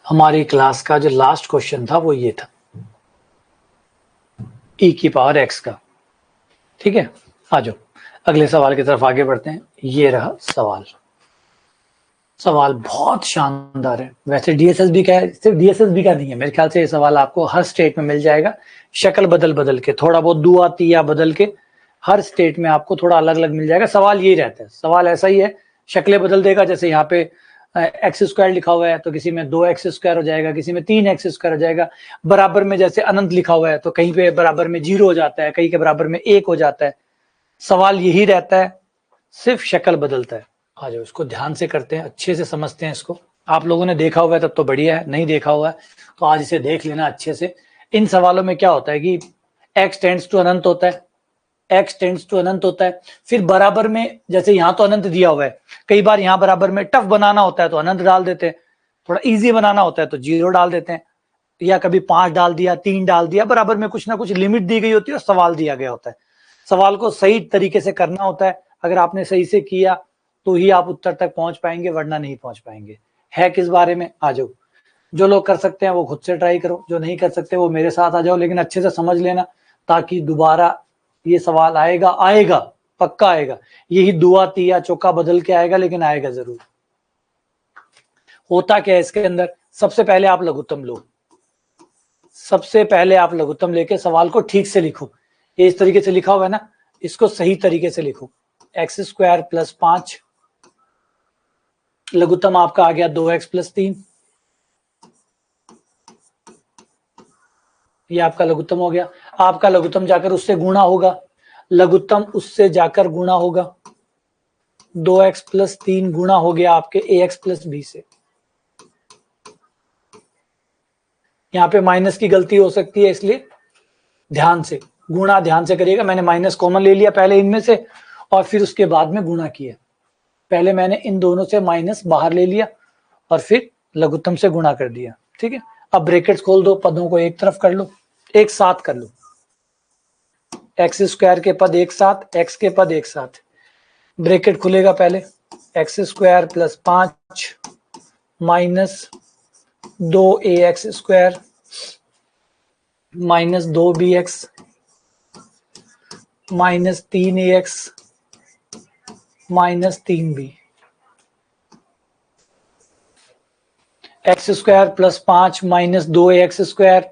हमारी क्लास का जो लास्ट क्वेश्चन था वो ये था, e की पावर x का। ठीक है, आ जाओ अगले सवाल की तरफ आगे बढ़ते हैं। ये रहा सवाल। सवाल बहुत शानदार है। वैसे डीएसएसबी का है, सिर्फ डीएसएसबी का नहीं है, मेरे ख्याल से ये सवाल आपको हर स्टेट में मिल जाएगा। शक्ल बदल बदल के, थोड़ा बहुत दुआ तिया बदल के हर स्टेट में आपको थोड़ा अलग अलग मिल जाएगा। सवाल यही रहता है, सवाल ऐसा ही है, शक्लें बदल देगा। जैसे यहाँ पे एक्स स्क्वायर लिखा हुआ है तो किसी में 2x स्क्वायर हो जाएगा, किसी में 3x स्क्वायर हो जाएगा। बराबर में जैसे अनंत लिखा हुआ है तो कहीं पे बराबर में 0 हो जाता है, कहीं के बराबर में 1 हो जाता है। सवाल यही रहता है, सिर्फ शक्ल बदलता है। आ जाओ इसको ध्यान से करते हैं, अच्छे से समझते हैं इसको। आप लोगों ने देखा हुआ है तब तो बढ़िया है, नहीं देखा हुआ है तो आज इसे देख लेना अच्छे से। इन सवालों में क्या होता है कि x टेंड्स टू अनंत होता है, x टेंड्स टू अनंत होता है, फिर बराबर में जैसे यहाँ तो अनंत दिया हुआ है, कई बार यहाँ बराबर में टफ बनाना होता है तो अनंत डाल देते हैं, थोड़ा इजी बनाना होता है तो 0 डाल देते हैं, या कभी 5 डाल दिया, 3 डाल दिया। बराबर में कुछ ना कुछ लिमिट दी गई होती है और सवाल दिया गया होता है। सवाल को सही तरीके से करना होता है। अगर आपने सही से किया तो ही आप उत्तर तक पहुंच पाएंगे, वरना नहीं पहुंच पाएंगे। है किस बारे में, आ जाओ। जो लोग कर सकते हैं वो खुद से ट्राई करो, जो नहीं कर सकते वो मेरे साथ आ जाओ, लेकिन अच्छे से समझ लेना ताकि दोबारा ये सवाल आएगा, आएगा पक्का आएगा। यही दुआ तिया चौका बदल के आएगा, लेकिन आएगा जरूर। होता क्या है इसके अंदर, सबसे पहले आप लघुत्तम लो, सबसे पहले आप लघुत्तम लेके सवाल को ठीक से लिखो। ये इस तरीके से लिखा हुआ है ना, इसको सही तरीके से लिखो। एक्स स्क्वायर प्लस 5, लघुत्तम आपका आ गया 2x प्लस 3, ये आपका लघुत्तम हो गया। आपका लघुत्तम जाकर उससे गुणा होगा, लघुत्तम उससे जाकर गुणा होगा। 2x प्लस 3 गुणा हो गया आपके ax प्लस b से। यहाँ पे माइनस की गलती हो सकती है, इसलिए ध्यान से गुणा ध्यान से करिएगा। मैंने माइनस कॉमन ले लिया पहले इनमें से और फिर उसके बाद में गुणा किया। पहले मैंने इन दोनों से माइनस बाहर ले लिया और फिर लघुत्तम से गुणा कर दिया। ठीक है, अब ब्रैकेट्स खोल दो, पदों को एक तरफ कर लो, एक साथ कर लो। एक्स स्क्वायर के पद एक साथ, एक्स के पद एक साथ। ब्रैकेट खुलेगा पहले, x square plus 5 minus 2ax square minus 2bx minus 3ax minus 3b। X square plus 5 minus 2ax square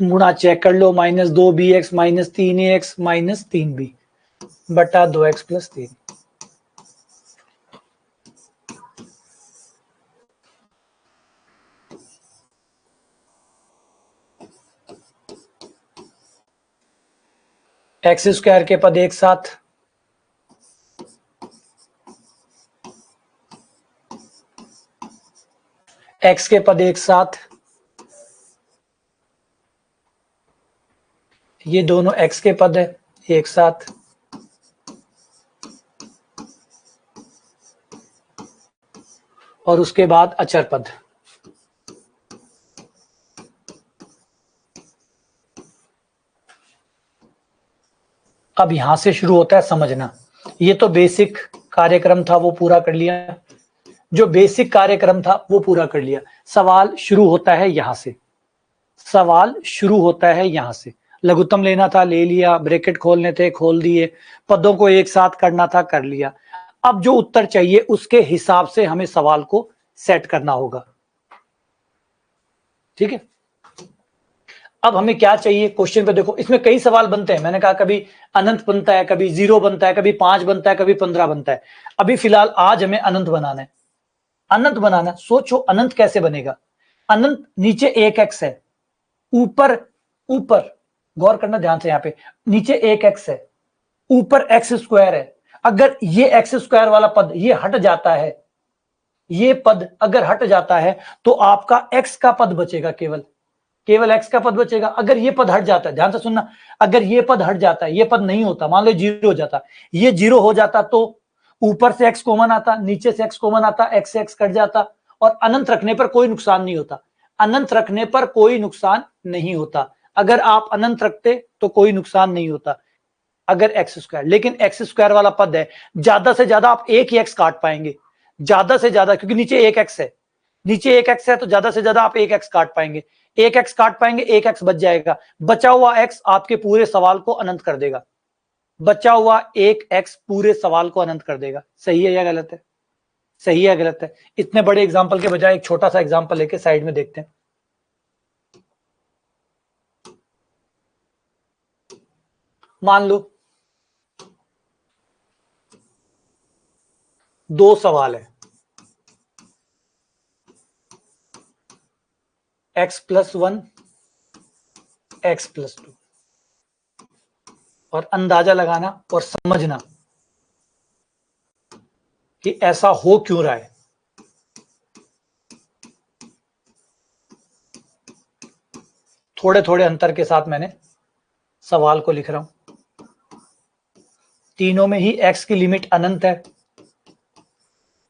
गुणा चेक कर लो, minus 2bx minus 3ax minus 3b बटा 2x प्लस 3। एक्स स्क्वायर के पद एक साथ, एक्स के पद एक साथ, ये दोनों एक्स के पद है एक साथ, और उसके बाद अचर पद। अब यहां से शुरू होता है समझना। ये तो बेसिक कार्यक्रम था वो पूरा कर लिया, जो बेसिक कार्यक्रम था वो पूरा कर लिया। सवाल शुरू होता है यहां से, सवाल शुरू होता है यहां से। लघुत्तम लेना था ले लिया, ब्रैकेट खोलने थे खोल दिए, पदों को एक साथ करना था कर लिया। अब जो उत्तर चाहिए उसके हिसाब से हमें सवाल को सेट करना होगा। ठीक है, अब हमें क्या चाहिए क्वेश्चन पे देखो, इसमें कई सवाल बनते हैं। मैंने कहा कभी अनंत बनता है, कभी 0 बनता है, कभी 5 बनता है, कभी 15 बनता है। अभी फिलहाल आज हमें अनंत बनाना है। अनंत बनाना, सोचो अनंत कैसे बनेगा। अनंत नीचे एक एक्स है, ऊपर ऊपर गौर करना ध्यान से, यहाँ पे नीचे एक एक्स है, ऊपर एक्स स्क्वायर है। अगर ये एक्स स्क्वायर वाला पद ये हट जाता है, ये पद अगर हट जाता है तो आपका एक्स का पद बचेगा, केवल केवल एक्स का पद बचेगा। अगर ये पद हट जाता है, ध्यान से सुनना, अगर ये पद हट जाता है, ये पद नहीं होता, मान लो 0 हो जाता, ये 0 हो जाता तो ऊपर से एक्स कॉमन आता, नीचे से एक्स कॉमन आता, एक्स से एक्स कट जाता, और अनंत रखने पर कोई नुकसान नहीं होता। अनंत रखने पर कोई नुकसान नहीं होता। अगर आप अनंत रखते तो कोई नुकसान नहीं होता अगर एक्स स्क्वायर। लेकिन एक्स स्क्वायर वाला पद है, ज्यादा से ज्यादा आप एक ही एक्स काट पाएंगे, ज्यादा से ज्यादा, क्योंकि नीचे एक एक्स है, नीचे एक एक्स है तो ज्यादा से ज्यादा आप एक एक्स काट पाएंगे, एक एक्स काट पाएंगे, एक एक्स बच जाएगा, बचा हुआ एक्स आपके पूरे सवाल को अनंत कर देगा, बचा हुआ एक एक्स पूरे सवाल को अनंत कर देगा। सही है या गलत है? सही है गलत है? इतने बड़े एग्जाम्पल के बजाय एक छोटा सा एग्जाम्पल लेके साइड में देखते हैं। मान लो दो सवाल है, x+1 x+2, और अंदाजा लगाना और समझना कि ऐसा हो क्यों रहा है। थोड़े थोड़े अंतर के साथ मैंने सवाल को लिख रहा हूं। तीनों में ही x की लिमिट अनंत है,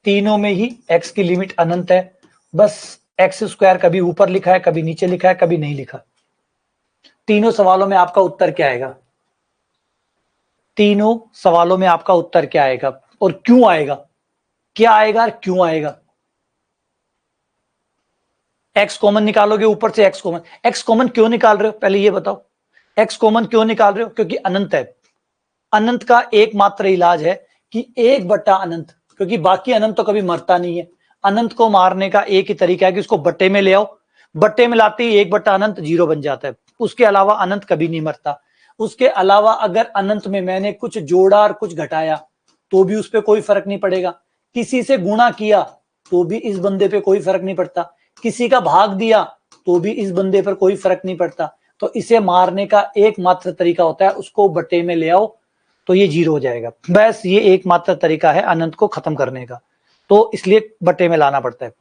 तीनों में ही x की लिमिट अनंत है, बस x² कभी ऊपर लिखा है, कभी नीचे लिखा है, कभी नहीं लिखा। तीनों सवालों में आपका उत्तर क्या आएगा? तीनों सवालों में आपका उत्तर क्या आएगा और क्यों आएगा? क्या आएगा और क्यों आएगा? x कॉमन निकालोगे, ऊपर से x कॉमन क्यों निकाल रहे हो पहले ये बताओ? x कॉमन क्यों निकाल रहे हो? क्योंकि अनंत है। अनंत का एकमात्र इलाज है कि 1/अनंत, क्योंकि बाकी अनंत तो कभी मरता नहीं है। अनंत को मारने का एक ही तरीका है कि उसको बट्टे में ले आओ, बट्टे में लाते ही 1/अनंत 0 बन जाता है। उसके अलावा अनंत कभी नहीं मरता। उसके अलावा अगर अनंत में मैंने कुछ जोड़ा और कुछ घटाया तो भी उस पर कोई फर्क नहीं पड़ेगा, किसी से गुणा किया तो भी इस बंदे पे कोई फर्क नहीं पड़ता, किसी का भाग दिया तो भी इस बंदे पर कोई फर्क नहीं पड़ता। तो इसे मारने का एकमात्र तरीका होता है उसको बट्टे में ले आओ तो ये 0 हो जाएगा। बस ये एकमात्र तरीका है अनंत को खत्म करने का, तो इसलिए बट्टे में लाना पड़ता है।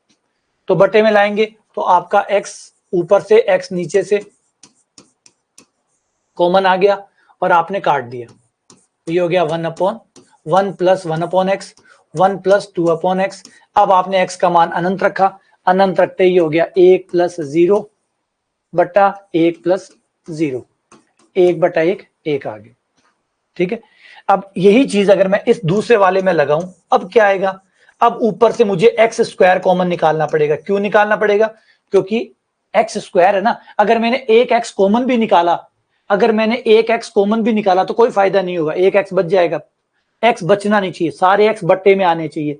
तो बट्टे में लाएंगे तो आपका x ऊपर से x नीचे से कॉमन आ गया और आपने काट दिया, ये हो गया 1/1 + 1/x 1 + 2/x। अब आपने x का मान अनंत रखा, अनंत रखते ही हो गया 1 + 0 बटा 1 + 0, 1/1 1 आ गया। ठीक है, अब यही चीज अगर मैं इस दूसरे वाले में लगाऊं, अब क्या आएगा? अब ऊपर से मुझे x² कॉमन निकालना पड़ेगा। क्यों निकालना पड़ेगा? क्योंकि x² है ना। अगर मैंने एक x कॉमन भी निकाला, अगर मैंने एक x कॉमन भी निकाला तो कोई फायदा नहीं होगा, एक x बच जाएगा। x बचना नहीं चाहिए, सारे x बट्टे में आने चाहिए,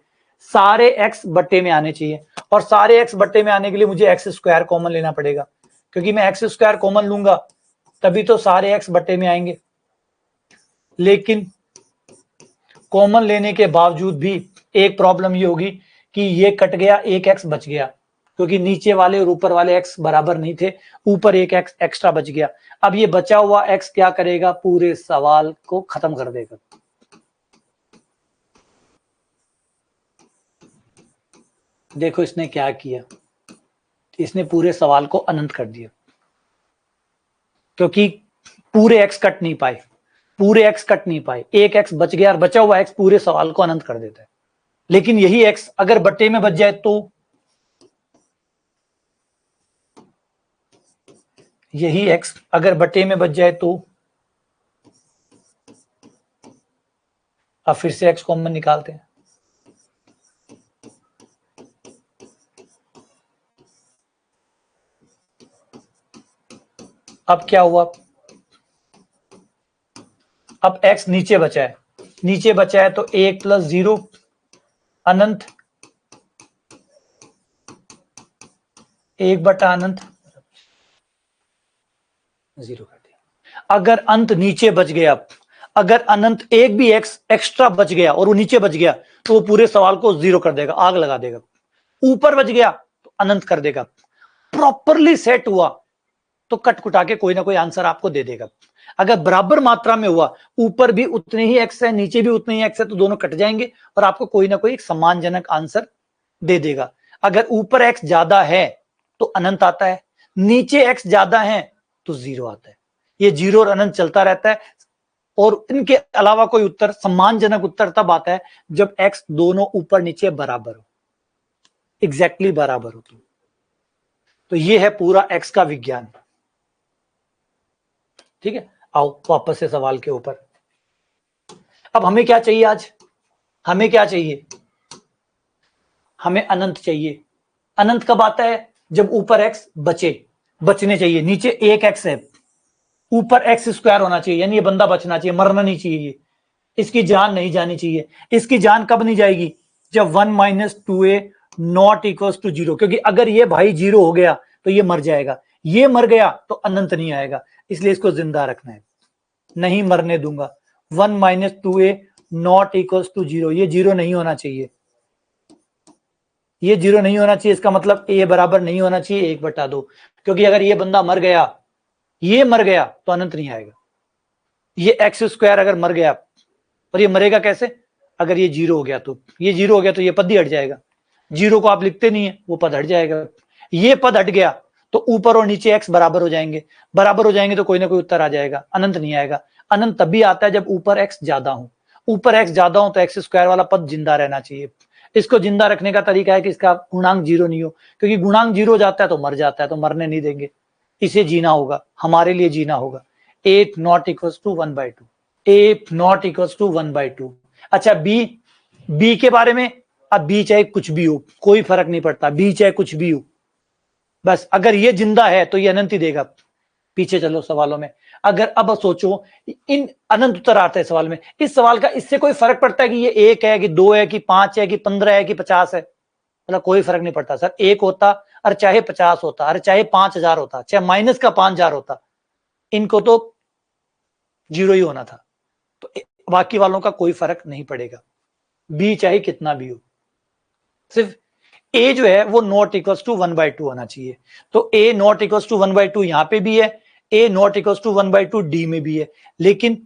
सारे x बट्टे में आने चाहिए। और सारे x बट्टे में आने के लिए मुझे x² कॉमन लेना पड़ेगा, क्योंकि मैं x² कॉमन लूंगा तभी तो सारे x बट्टे में आएंगे। लेकिन कॉमन लेने के बावजूद भी एक प्रॉब्लम ये होगी कि ये कट गया, एक x बच गया, क्योंकि नीचे वाले और ऊपर वाले x बराबर नहीं थे, ऊपर एक x एक्स्ट्रा बच गया। अब ये बचा हुआ x क्या करेगा? पूरे सवाल को खत्म कर देगा। देखो इसने क्या किया, इसने पूरे सवाल को अनंत कर दिया, क्योंकि पूरे x कट नहीं पाए, पूरे x कट नहीं पाए, एक x बच गया और बचा हुआ x पूरे सवाल को अनंत कर देता है। लेकिन यही x अगर बट्टे में बच जाए तो, यही x अगर बट्टे में बच जाए तो, अब फिर से x कॉमन निकालते हैं। अब क्या हुआ? अब x नीचे बचा है, नीचे बचा है तो 1 + 0 अनंत, 1/अनंत 0 कर दिया। अगर अंत नीचे बच गया, अगर अनंत एक भी x एक्स्ट्रा बच गया और वो नीचे बच गया तो वो पूरे सवाल को 0 कर देगा, आग लगा देगा। ऊपर बच गया तो अनंत कर देगा। प्रॉपरली सेट हुआ तो कट कुटा के कोई ना कोई आंसर आपको दे देगा। अगर बराबर मात्रा में हुआ, ऊपर भी उतने ही x है, नीचे भी उतने ही x है, तो दोनों कट जाएंगे और आपको कोई ना कोई एक सम्मानजनक आंसर दे देगा। अगर ऊपर x ज्यादा है तो अनंत आता है, नीचे x ज्यादा है तो 0 आता है। ये 0 और अनंत चलता रहता है, और इनके अलावा कोई उत्तर, सम्मानजनक उत्तर तब आता है जब x दोनों ऊपर नीचे बराबर हो, एग्जैक्टली बराबर हो। तो ये है पूरा x का विज्ञान। ठीक है, आओ वापस से सवाल के ऊपर। अब हमें क्या चाहिए आज? हमें क्या चाहिए? हमें अनंत चाहिए। अनंत कब आता है? जब ऊपर एक्स बचने चाहिए, नीचे एक एक्स है, ऊपर एक्स स्क्वायर होना चाहिए, यानी ये बंदा बचना चाहिए, मरना नहीं चाहिए, इसकी जान नहीं जानी चाहिए। इसकी जान कब नहीं जाएगी? जब 1 minus 2a not equals to 0, क्योंकि अगर ये भाई 0 हो गया तो ये मर जाएगा, ये मर गया तो अनंत नहीं आएगा, इसलिए इसको जिंदा रखना है, नहीं मरने दूंगा। 1 minus 2a not equals to 0, ये 0 नहीं होना चाहिए, ये 0 नहीं होना चाहिए, इसका मतलब a बराबर नहीं होना चाहिए 1/2, क्योंकि अगर ये बंदा मर गया, ये मर गया तो अनंत नहीं आएगा। ये एक्स स्क्वायर अगर मर गया, और ये मरेगा कैसे? अगर ये 0 हो गया तो, ये 0 हो गया तो ये पद ही हट जाएगा, 0 को आप लिखते नहीं है, वो पद हट जाएगा। ये पद हट गया तो ऊपर और नीचे एक्स बराबर हो जाएंगे, बराबर हो जाएंगे तो कोई ना कोई उत्तर आ जाएगा, अनंत नहीं आएगा। अनंत तभी आता है जब ऊपर एक्स ज्यादा हो, ऊपर एक्स ज्यादा हो तो एक्स स्क्वायर वाला पद जिंदा रहना चाहिए। इसको जिंदा रखने का तरीका है कि इसका गुणांक 0 नहीं हो, क्योंकि गुणांक 0 हो जाता है तो मर जाता है, तो मरने नहीं देंगे, इसे जीना होगा, हमारे लिए जीना होगा। a not equals to 1/2, a not equals to 1/2। अच्छा b के बारे में, अब b चाहे कुछ भी हो, कोई फर्क नहीं पड़ता, b चाहे कुछ भी हो, बस अगर ये जिंदा है तो ये अनंत ही देगा। पीछे चलो सवालों में, अगर अब सोचो इन अनंत उत्तर आते हैं सवाल में, इस सवाल का इससे कोई फर्क पड़ता है कि ये 1 है कि 2 है कि 5 है कि 15 है कि 50 है? मतलब कोई फर्क नहीं पड़ता सर, 1 होता और चाहे 50 होता, और चाहे 5000 होता, चाहे माइनस का 5000 होता, इनको तो 0 ही होना था, तो बाकी वालों का कोई फर्क नहीं पड़ेगा, बी चाहे कितना भी हो, सिर्फ ए जो है वो नॉट इक्वल्स टू 1/2 होना चाहिए। तो ए नॉट इक्वल्स टू 1/2 यहां पे भी है, ए नॉट इक्वल्स टू 1/2 डी में भी है, लेकिन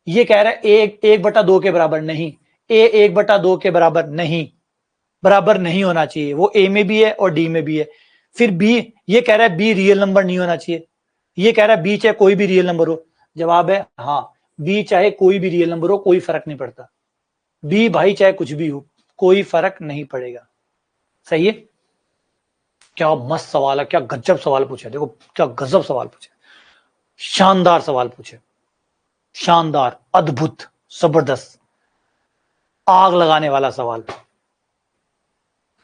ये कह रहा है ए 1/2 के बराबर नहीं, ए 1/2 के बराबर नहीं, बराबर नहीं होना चाहिए, वो ए में भी है और डी में भी है। फिर बी, ये कह रहा है बी रियल नंबर नहीं होना चाहिए, ये कह रहा है बी चाहे कोई भी रियल नंबर हो। जवाब है हाँ, बी चाहे कोई भी रियल नंबर हो, कोई फर्क नहीं पड़ता, बी भाई चाहे कुछ भी हो, कोई फर्क नहीं पड़ेगा। सही है? क्या मस्त सवाल है, क्या गजब सवाल पूछा, देखो क्या गजब सवाल पूछा, शानदार सवाल पूछे, शानदार, अद्भुत, जबरदस्त, आग लगाने वाला सवाल।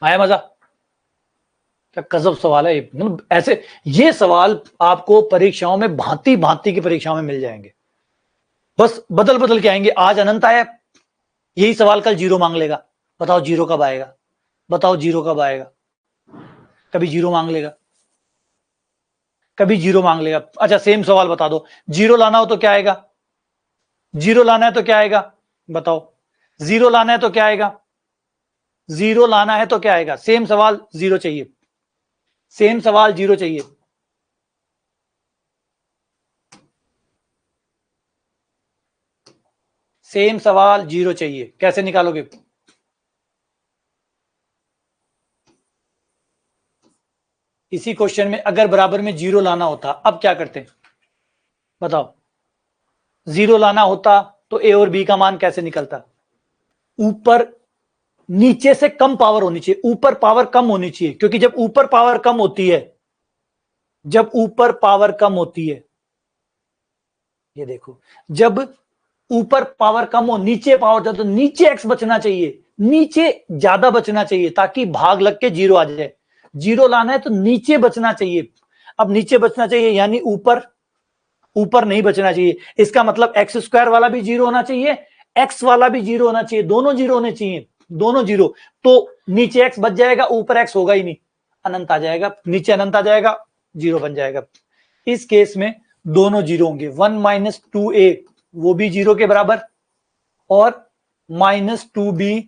आया मजा? क्या गजब सवाल है, मतलब ऐसे ये सवाल आपको परीक्षाओं में भांति भांति की परीक्षाओं में मिल जाएंगे, बस बदल बदल के आएंगे। आज अनंत आया, यही सवाल कल 0 मांग लेगा, बताओ 0 कब आएगा, बताओ 0 कब आएगा, कभी 0 मांग लेगा, कभी 0 मांग लेगा। अच्छा सेम सवाल बता दो, 0 लाना हो तो क्या आएगा, 0 लाना है तो क्या आएगा, बताओ, 0 लाना है तो क्या आएगा, 0 लाना है तो क्या आएगा, सेम सवाल 0 चाहिए, सेम सवाल 0 चाहिए। सेम सवाल 0 चाहिए, कैसे निकालोगे? इसी क्वेश्चन में अगर बराबर में 0 लाना होता, अब क्या करते बताओ, 0 लाना होता तो ए और बी का मान कैसे निकलता? ऊपर नीचे से कम पावर होनी चाहिए, ऊपर पावर कम होनी चाहिए, क्योंकि जब ऊपर पावर कम होती है, जब ऊपर पावर कम होती है, ये देखो, जब ऊपर पावर कम हो नीचे पावर ज्यादा, तो नीचे एक्स बचना चाहिए, नीचे ज्यादा बचना चाहिए, ताकि भाग लग के 0 आ जाए। 0 लाना है तो नीचे बचना चाहिए, अब नीचे बचना चाहिए यानी ऊपर, ऊपर नहीं बचना चाहिए, इसका मतलब एक्स स्क्वायर वाला भी 0 होना चाहिए, एक्स वाला भी 0 होना चाहिए, दोनों 0 होने चाहिए, दोनों 0, तो नीचे एक्स बच जाएगा, ऊपर एक्स होगा ही नहीं, अनंत आ जाएगा, नीचे अनंत आ जाएगा, 0 बन जाएगा। इस केस में दोनों 0 होंगे, 1 माइनस 2a वो भी 0 के बराबर, और माइनस 2b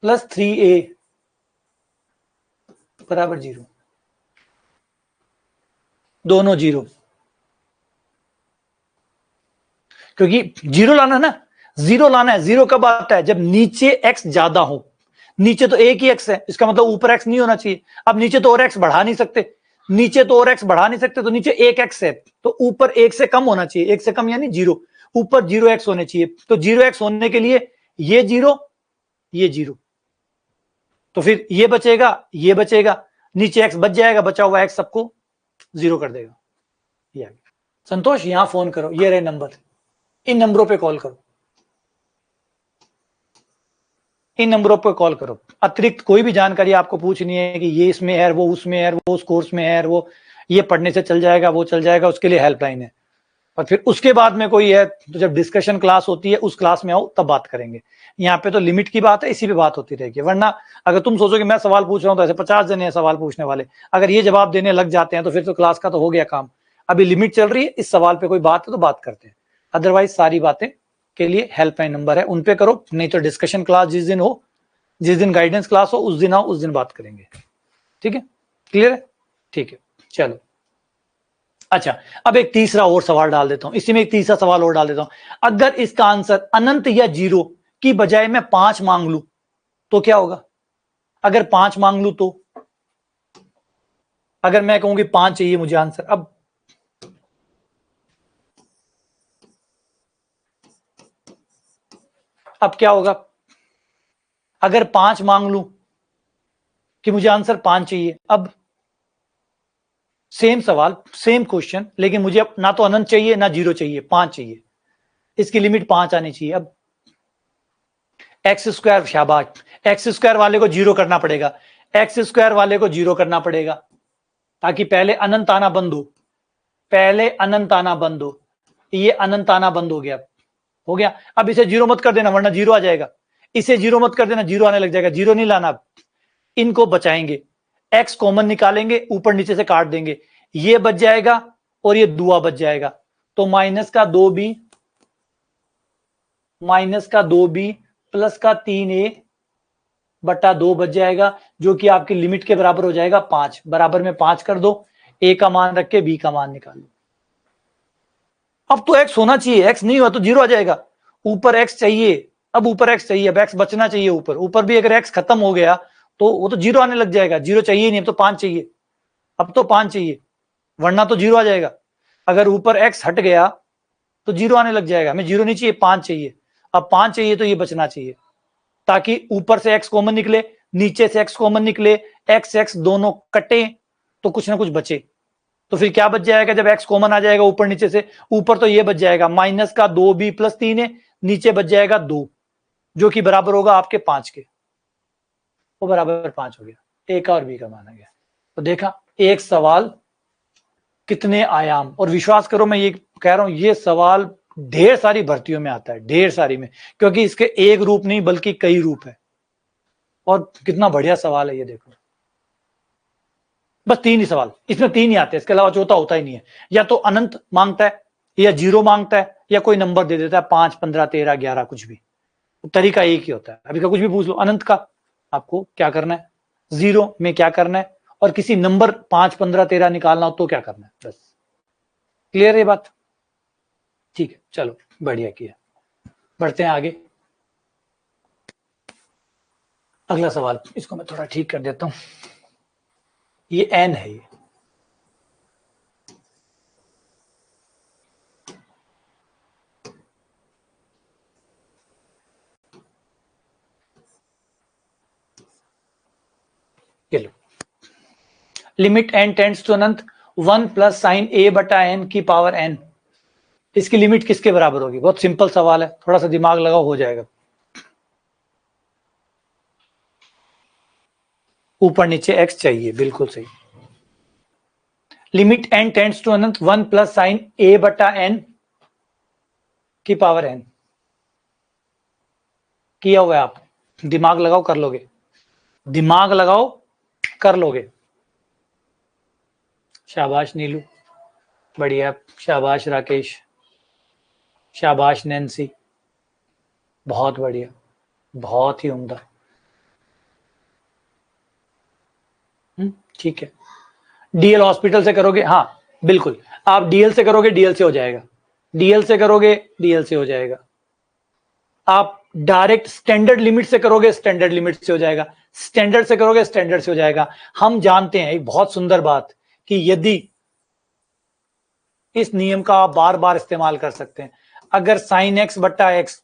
प्लस 3a बराबर 0, दोनों 0, क्योंकि 0 लाना है ना, 0 लाना है। 0 कब आता है? जब नीचे x ज्यादा हो, नीचे तो एक ही x है, इसका मतलब ऊपर x नहीं होना चाहिए, अब नीचे तो और x बढ़ा नहीं सकते, नीचे तो और x बढ़ा नहीं सकते, तो नीचे एक x है, तो ऊपर 1 से कम होना चाहिए, 1 से कम यानी 0, ऊपर 0x होने चाहिए, तो 0x होने के लिए ये 0, ये 0, तो फिर ये बचेगा, ये बचेगा, नीचे x बच जाएगा, बचा हुआ x सबको 0 कर देगा। ये संतोष यहां फोन करो, ये रहे नंबर, इन नंबरों पे कॉल करो, इन नंबरों पे कॉल करो, अतिरिक्त कोई भी जानकारी आपको पूछनी है कि ये इसमें है, वो उसमें है, वो उस कोर्स में है, वो ये पढ़ने से चल जाएगा, वो चल जाएगा, उसके लिए हेल्पलाइन है। और फिर उसके बाद में कोई है तो जब डिस्कशन क्लास होती है उस क्लास में आओ, तब बात करेंगे। यहाँ पे तो लिमिट की बात है, इसी पे बात होती रहेगी। वरना अगर तुम सोचो कि मैं सवाल पूछ रहा हूँ तो ऐसे 50 जने हैं सवाल पूछने वाले, अगर ये जवाब देने लग जाते हैं तो फिर तो क्लास का तो हो गया काम। अभी लिमिट चल रही है, इस सवाल पे कोई बात है तो बात करते हैं, अदरवाइज सारी बातें के लिए हेल्पलाइन नंबर है, उन पे करो। नहीं तो डिस्कशन क्लास जिस दिन हो, जिस दिन गाइडेंस क्लास हो, उस दिन आओ, उस दिन बात करेंगे। ठीक है, क्लियर है? ठीक है, चलो। अच्छा, अब एक तीसरा और सवाल डाल देता हूं, इसी में एक तीसरा सवाल और डाल देता हूं। अगर इसका आंसर अनंत या जीरो की बजाय मैं 5 मांग लू तो क्या होगा? अगर 5 मांग लू तो, अगर मैं कहूंगी 5 चाहिए मुझे आंसर, अब क्या होगा? अगर 5 मांग लू कि मुझे आंसर 5 चाहिए, अब सेम सवाल, सेम क्वेश्चन, लेकिन मुझे अब ना तो अनंत चाहिए ना जीरो चाहिए, 5 चाहिए। इसकी लिमिट 5 आनी चाहिए। अब एक्स स्क्वायर, शाबाश, एक्स स्क्वायर वाले को जीरो करना पड़ेगा, एक्स स्क्वायर वाले को जीरो करना पड़ेगा, ताकि पहले अनंत आना बंद हो, पहले अनंत आना बंद हो। ये अनंत आना बंद हो गया, हो गया। अब इसे जीरो मत कर देना वरना जीरो आ जाएगा, इसे जीरो मत कर देना, जीरो आने लग जाएगा, जीरो नहीं लाना। अब इनको बचाएंगे, एक्स कॉमन निकालेंगे, ऊपर नीचे से काट देंगे, ये बच जाएगा और ये दुआ बच जाएगा। तो माइनस का 2b, माइनस का 2b प्लस का 3a बटा 2 बच जाएगा, जो कि आपकी लिमिट के बराबर हो जाएगा 5। बराबर में 5 कर दो, a का मान रख के b का मान निकाल लो। अब तो x होना चाहिए, x नहीं हुआ तो जीरो आ जाएगा। ऊपर x चाहिए, अब ऊपर x चाहिए, अब x बचना चाहिए ऊपर, ऊपर भी अगर x खत्म हो गया तो वो तो जीरो आने लग जाएगा, जीरो चाहिए नहीं, अब तो 5 चाहिए, अब तो 5 चाहिए, वरना तो जीरो आ जाएगा। अगर ऊपर x हट गया तो जीरो आने लग जाएगा, हमें जीरो नहीं चाहिए, 5 चाहिए। अब 5 चाहिए तो ये बचना चाहिए, ताकि ऊपर से x कॉमन निकले, नीचे से x कॉमन निकले, x x दोनों कटे तो कुछ ना कुछ बचे। तो फिर क्या बच जाएगा जब x कॉमन आ जाएगा ऊपर नीचे से? ऊपर तो ये बच जाएगा माइनस का 2b प्लस 3 है, नीचे बच जाएगा 2, जो कि बराबर होगा आपके 5 के, वो बराबर 5 हो गया, a का और b का मान आ गया। तो देखा, एक सवाल कितने आयाम। और विश्वास करो मैं ये कह रहा हूं, ये सवाल ढेर सारी भर्तियों में आता है, ढेर सारी में, क्योंकि इसके एक रूप नहीं बल्कि कई रूप है। और कितना बढ़िया सवाल है ये, देखो। बस 3 ही सवाल, इसमें 3 ही आते हैं, इसके अलावा चौथा होता ही नहीं है। या तो अनंत मांगता है, या जीरो मांगता है, या कोई नंबर दे देता है, 5 15 13 11 कुछ भी। तरीका एक ही होता है। अभी का कुछ भी पूछ लो, अनंत का आपको क्या करना है, जीरो में क्या करना है, और किसी नंबर 5 15 13 निकालना हो तो क्या करना है, बस। क्लियर है बात? ठीक है, चलो, बढ़िया किया। बढ़ते हैं आगे। अगला सवाल, इसको मैं थोड़ा ठीक कर देता हूं, ये एन है, ये लो। लिमिट एन टेंड्स टू अनंत 1 प्लस साइन ए बटा एन की पावर एन, इसकी लिमिट किसके बराबर होगी? बहुत सिंपल सवाल है, थोड़ा सा दिमाग लगाओ, हो जाएगा। ऊपर नीचे एक्स चाहिए, बिल्कुल सही। लिमिट एन टेंड्स टू अनंत 1 प्लस साइन ए बटा एन की पावर एन। किया हुआ है आप, दिमाग लगाओ, कर लोगे, दिमाग लगाओ, कर लोगे। शाबाश नीलू, बढ़िया, शाबाश राकेश, शाबाश नैन्सी, बहुत बढ़िया, बहुत ही उम्दा। ठीक है, डीएल हॉस्पिटल से करोगे, हाँ बिल्कुल, आप डीएल से करोगे, डीएल से हो जाएगा, डीएल से करोगे, डीएल से हो जाएगा। आप डायरेक्ट स्टैंडर्ड लिमिट से करोगे, स्टैंडर्ड लिमिट से हो जाएगा, स्टैंडर्ड से करोगे, स्टैंडर्ड से हो जाएगा। हम जानते हैं एक बहुत सुंदर बात, कि यदि इस नियम का आप बार बार इस्तेमाल कर सकते हैं, अगर साइन एक्स बट्टा एक्स,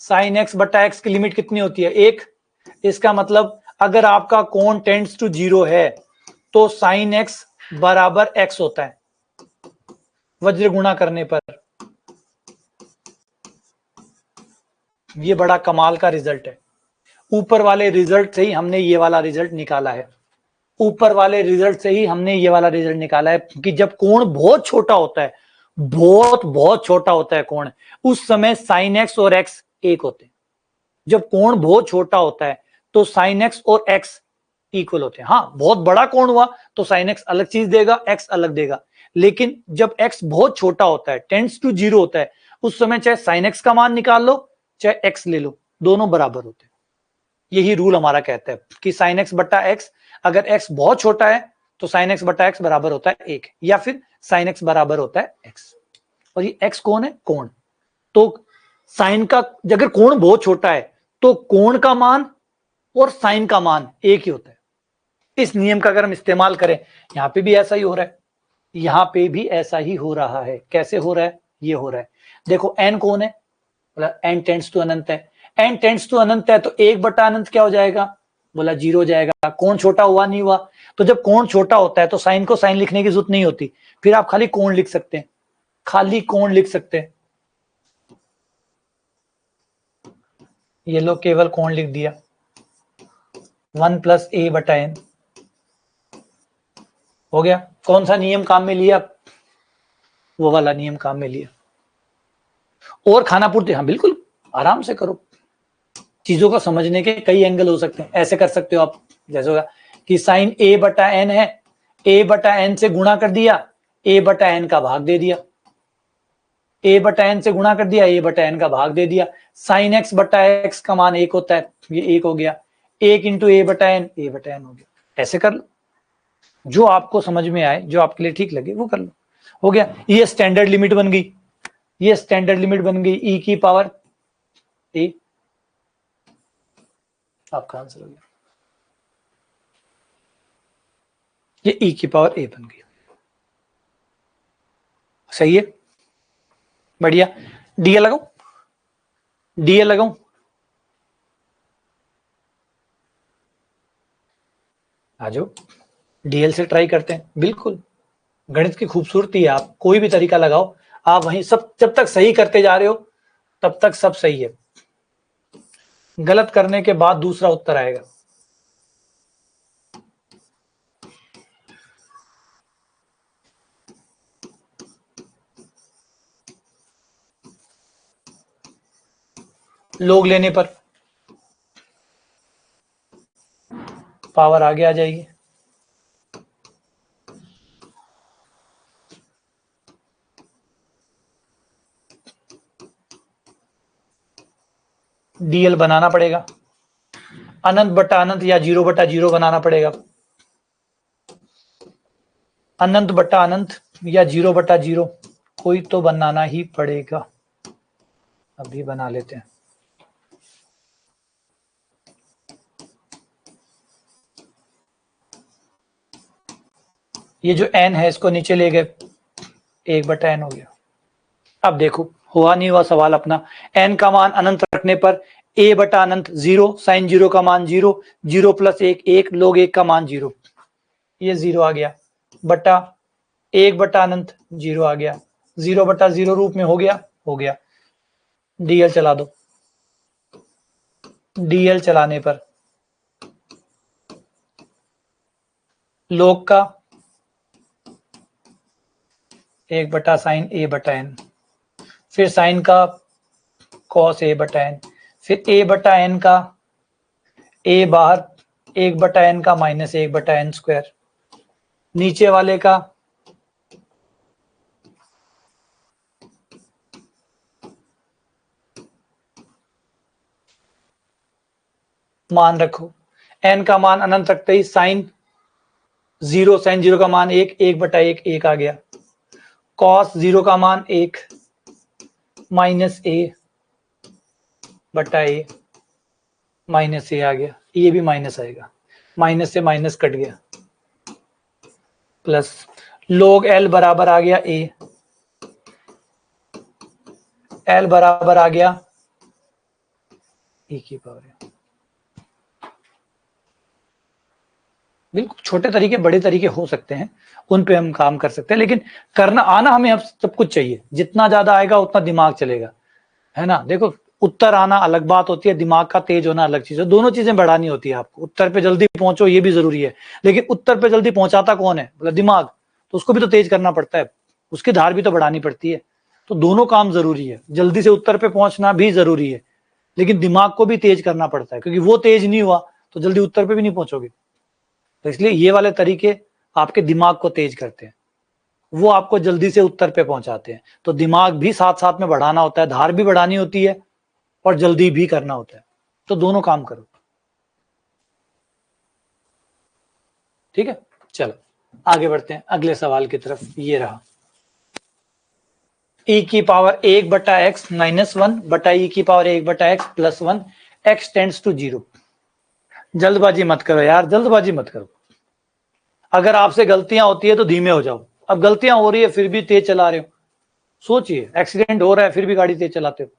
साइन एक्स बट्टा एक्स की लिमिट कितनी होती है? 1। इसका मतलब अगर आपका कोण टेंड्स टू जीरो है तो साइन एक्स बराबर एक्स होता है, वज्र गुणा करने पर। ये बड़ा कमाल का रिजल्ट है। ऊपर वाले रिजल्ट से ही हमने ये वाला रिजल्ट निकाला है, ऊपर वाले रिजल्ट से ही हमने ये वाला रिजल्ट निकाला है कि जब कोण बहुत छोटा होता है, बहुत छोटा होता है कोण, उस समय साइन एक्स और एक्स एक होते हैं। जब कोण बहुत छोटा होता है तो साइन एक्स और एक्स इक्वल होते हैं। हाँ, बहुत बड़ा कोण हुआ तो साइन एक्स अलग चीज देगा, एक्स अलग देगा, लेकिन जब एक्स बहुत छोटा होता है, टेंड्स टू 0 होता है, उस समय चाहे साइन एक्स का मान निकाल लो चाहे एक्स ले लो, दोनों बराबर होते हैं। यही रूल हमारा कहता है कि साइन एक्स बट्टा एक्स, अगर एक्स बहुत छोटा है तो साइन एक्स बट्टा एक्स बराबर होता है 1, या फिर साइन एक्स बराबर होता है एक्स। और ये एक्स कौन है? कोण। तो साइन का, अगर कोण बहुत छोटा है तो कोण का मान और साइन का मान एक ही होता है। इस नियम का अगर हम इस्तेमाल करें, यहां पे भी ऐसा ही हो रहा है, यहां पे भी ऐसा ही हो रहा है। कैसे हो रहा है? ये हो रहा है, देखो n कौन है, मतलब n टेंड्स टू अनंत है, n टेंड्स टू अनंत है तो 1/अनंत क्या हो जाएगा? बोला 0 हो जाएगा। कोण छोटा हुआ नहीं हुआ, तो जब कोण छोटा होता है तो साइन को साइन लिखने की जरूरत नहीं होती, फिर आप खाली कोण लिख सकते हैं, खाली कोण लिख सकते हैं। ये लोग केवल कोण लिख दिया, 1 + a/n हो गया। कौन सा नियम काम में लिया? वो वाला नियम काम में लिया। और खाना पूर्ति, हाँ बिल्कुल आराम से करो, चीजों को समझने के कई एंगल हो सकते हैं। ऐसे कर सकते हो आप, जैसे होगा कि साइन a/n है, a/n से गुणा कर दिया, a/n का भाग दे दिया, a/n से गुणा कर दिया, a/n का भाग दे दिया। साइन x/x का मान 1 होता है, ये 1 हो गया, 1 × a/n, a/n हो गया। ऐसे कर लो, जो आपको समझ में आए, जो आपके लिए ठीक लगे वो कर लो, हो गया। ये स्टैंडर्ड लिमिट बन गई, ये स्टैंडर्ड लिमिट बन गई e की पावर a, आपका आंसर हो गया, ये e की पावर a बन गई। सही है, बढ़िया। डीएल लगाऊं, डीएल लगाऊं, आ जाओ डीएल से ट्राई करते हैं। बिल्कुल, गणित की खूबसूरती है, आप कोई भी तरीका लगाओ, आप वहीं सब, जब तक सही करते जा रहे हो तब तक सब सही है, गलत करने के बाद दूसरा उत्तर आएगा। लोग लेने पर पावर आगे आ जाएगी, डीएल बनाना पड़ेगा, अनंत/अनंत या 0/0 बनाना पड़ेगा, अनंत/अनंत या 0/0 कोई तो बनाना ही पड़ेगा। अभी बना लेते हैं। ये जो n है इसको नीचे ले गए, 1/n हो गया। अब देखो हुआ नहीं हुआ सवाल अपना, n का मान अनंत रखने पर a/अनंत 0, साइन 0 का मान 0, 0 + 1 1, log 1 का मान 0, ये 0 आ गया, बटा 1/अनंत 0 आ गया, 0/0 रूप में हो गया, हो गया। डीएल चला दो, डीएल चलाने पर log का 1/sin a/n, फिर साइन का cos a/n, फिर a/n का a बाहर 1/n का -1/n², नीचे वाले का मान रखो, n का मान अनंत रखते ही साइन 0 का मान 1, 1/1 1 आ गया, cos 0 का मान 1 -a/a -a आ गया, ये भी माइनस आएगा, माइनस से माइनस कट गया, प्लस log l बराबर आ गया a, l बराबर आ गया e की पावर। बिल्कुल छोटे तरीके बड़े तरीके हो सकते हैं, उन पे हम काम कर सकते हैं, लेकिन करना आना हमें अब सब कुछ चाहिए, जितना ज्यादा आएगा उतना दिमाग चलेगा, है ना। देखो उत्तर आना अलग बात होती है, दिमाग का तेज होना अलग चीज है। दोनों चीजें बढ़ानी होती है आपको। उत्तर पे जल्दी पहुंचो ये भी जरूरी है, लेकिन उत्तर पे जल्दी पहुंचाता कौन है? बोला दिमाग, तो उसको भी तो तेज करना पड़ता है, उसकी धार भी तो बढ़ानी पड़ती है। तो दोनों काम जरूरी है, जल्दी से उत्तर पे पहुंचना भी जरूरी है, लेकिन दिमाग को भी तेज करना पड़ता है, क्योंकि वो तेज नहीं हुआ तो जल्दी उत्तर पे भी नहीं पहुंचोगे। तो इसलिए ये वाले तरीके आपके दिमाग को तेज करते हैं, वो आपको जल्दी से उत्तर पे पहुंचाते हैं। तो दिमाग भी साथ साथ में बढ़ाना होता है, धार भी बढ़ानी होती है और जल्दी भी करना होता है। तो दोनों काम करो, ठीक है। चलो आगे बढ़ते हैं अगले सवाल की तरफ। ये रहा e की पावर 1/x माइनस 1 बटा e की power 1/x plus 1 x tends to 0। जल्दबाजी मत करो यार, जल्दबाजी मत करो। अगर आपसे गलतियां होती है तो धीमे हो जाओ। अब गलतियां हो रही है फिर भी तेज चला रहे हो, सोचिए एक्सीडेंट हो रहा है फिर भी गाड़ी तेज चलाते हो।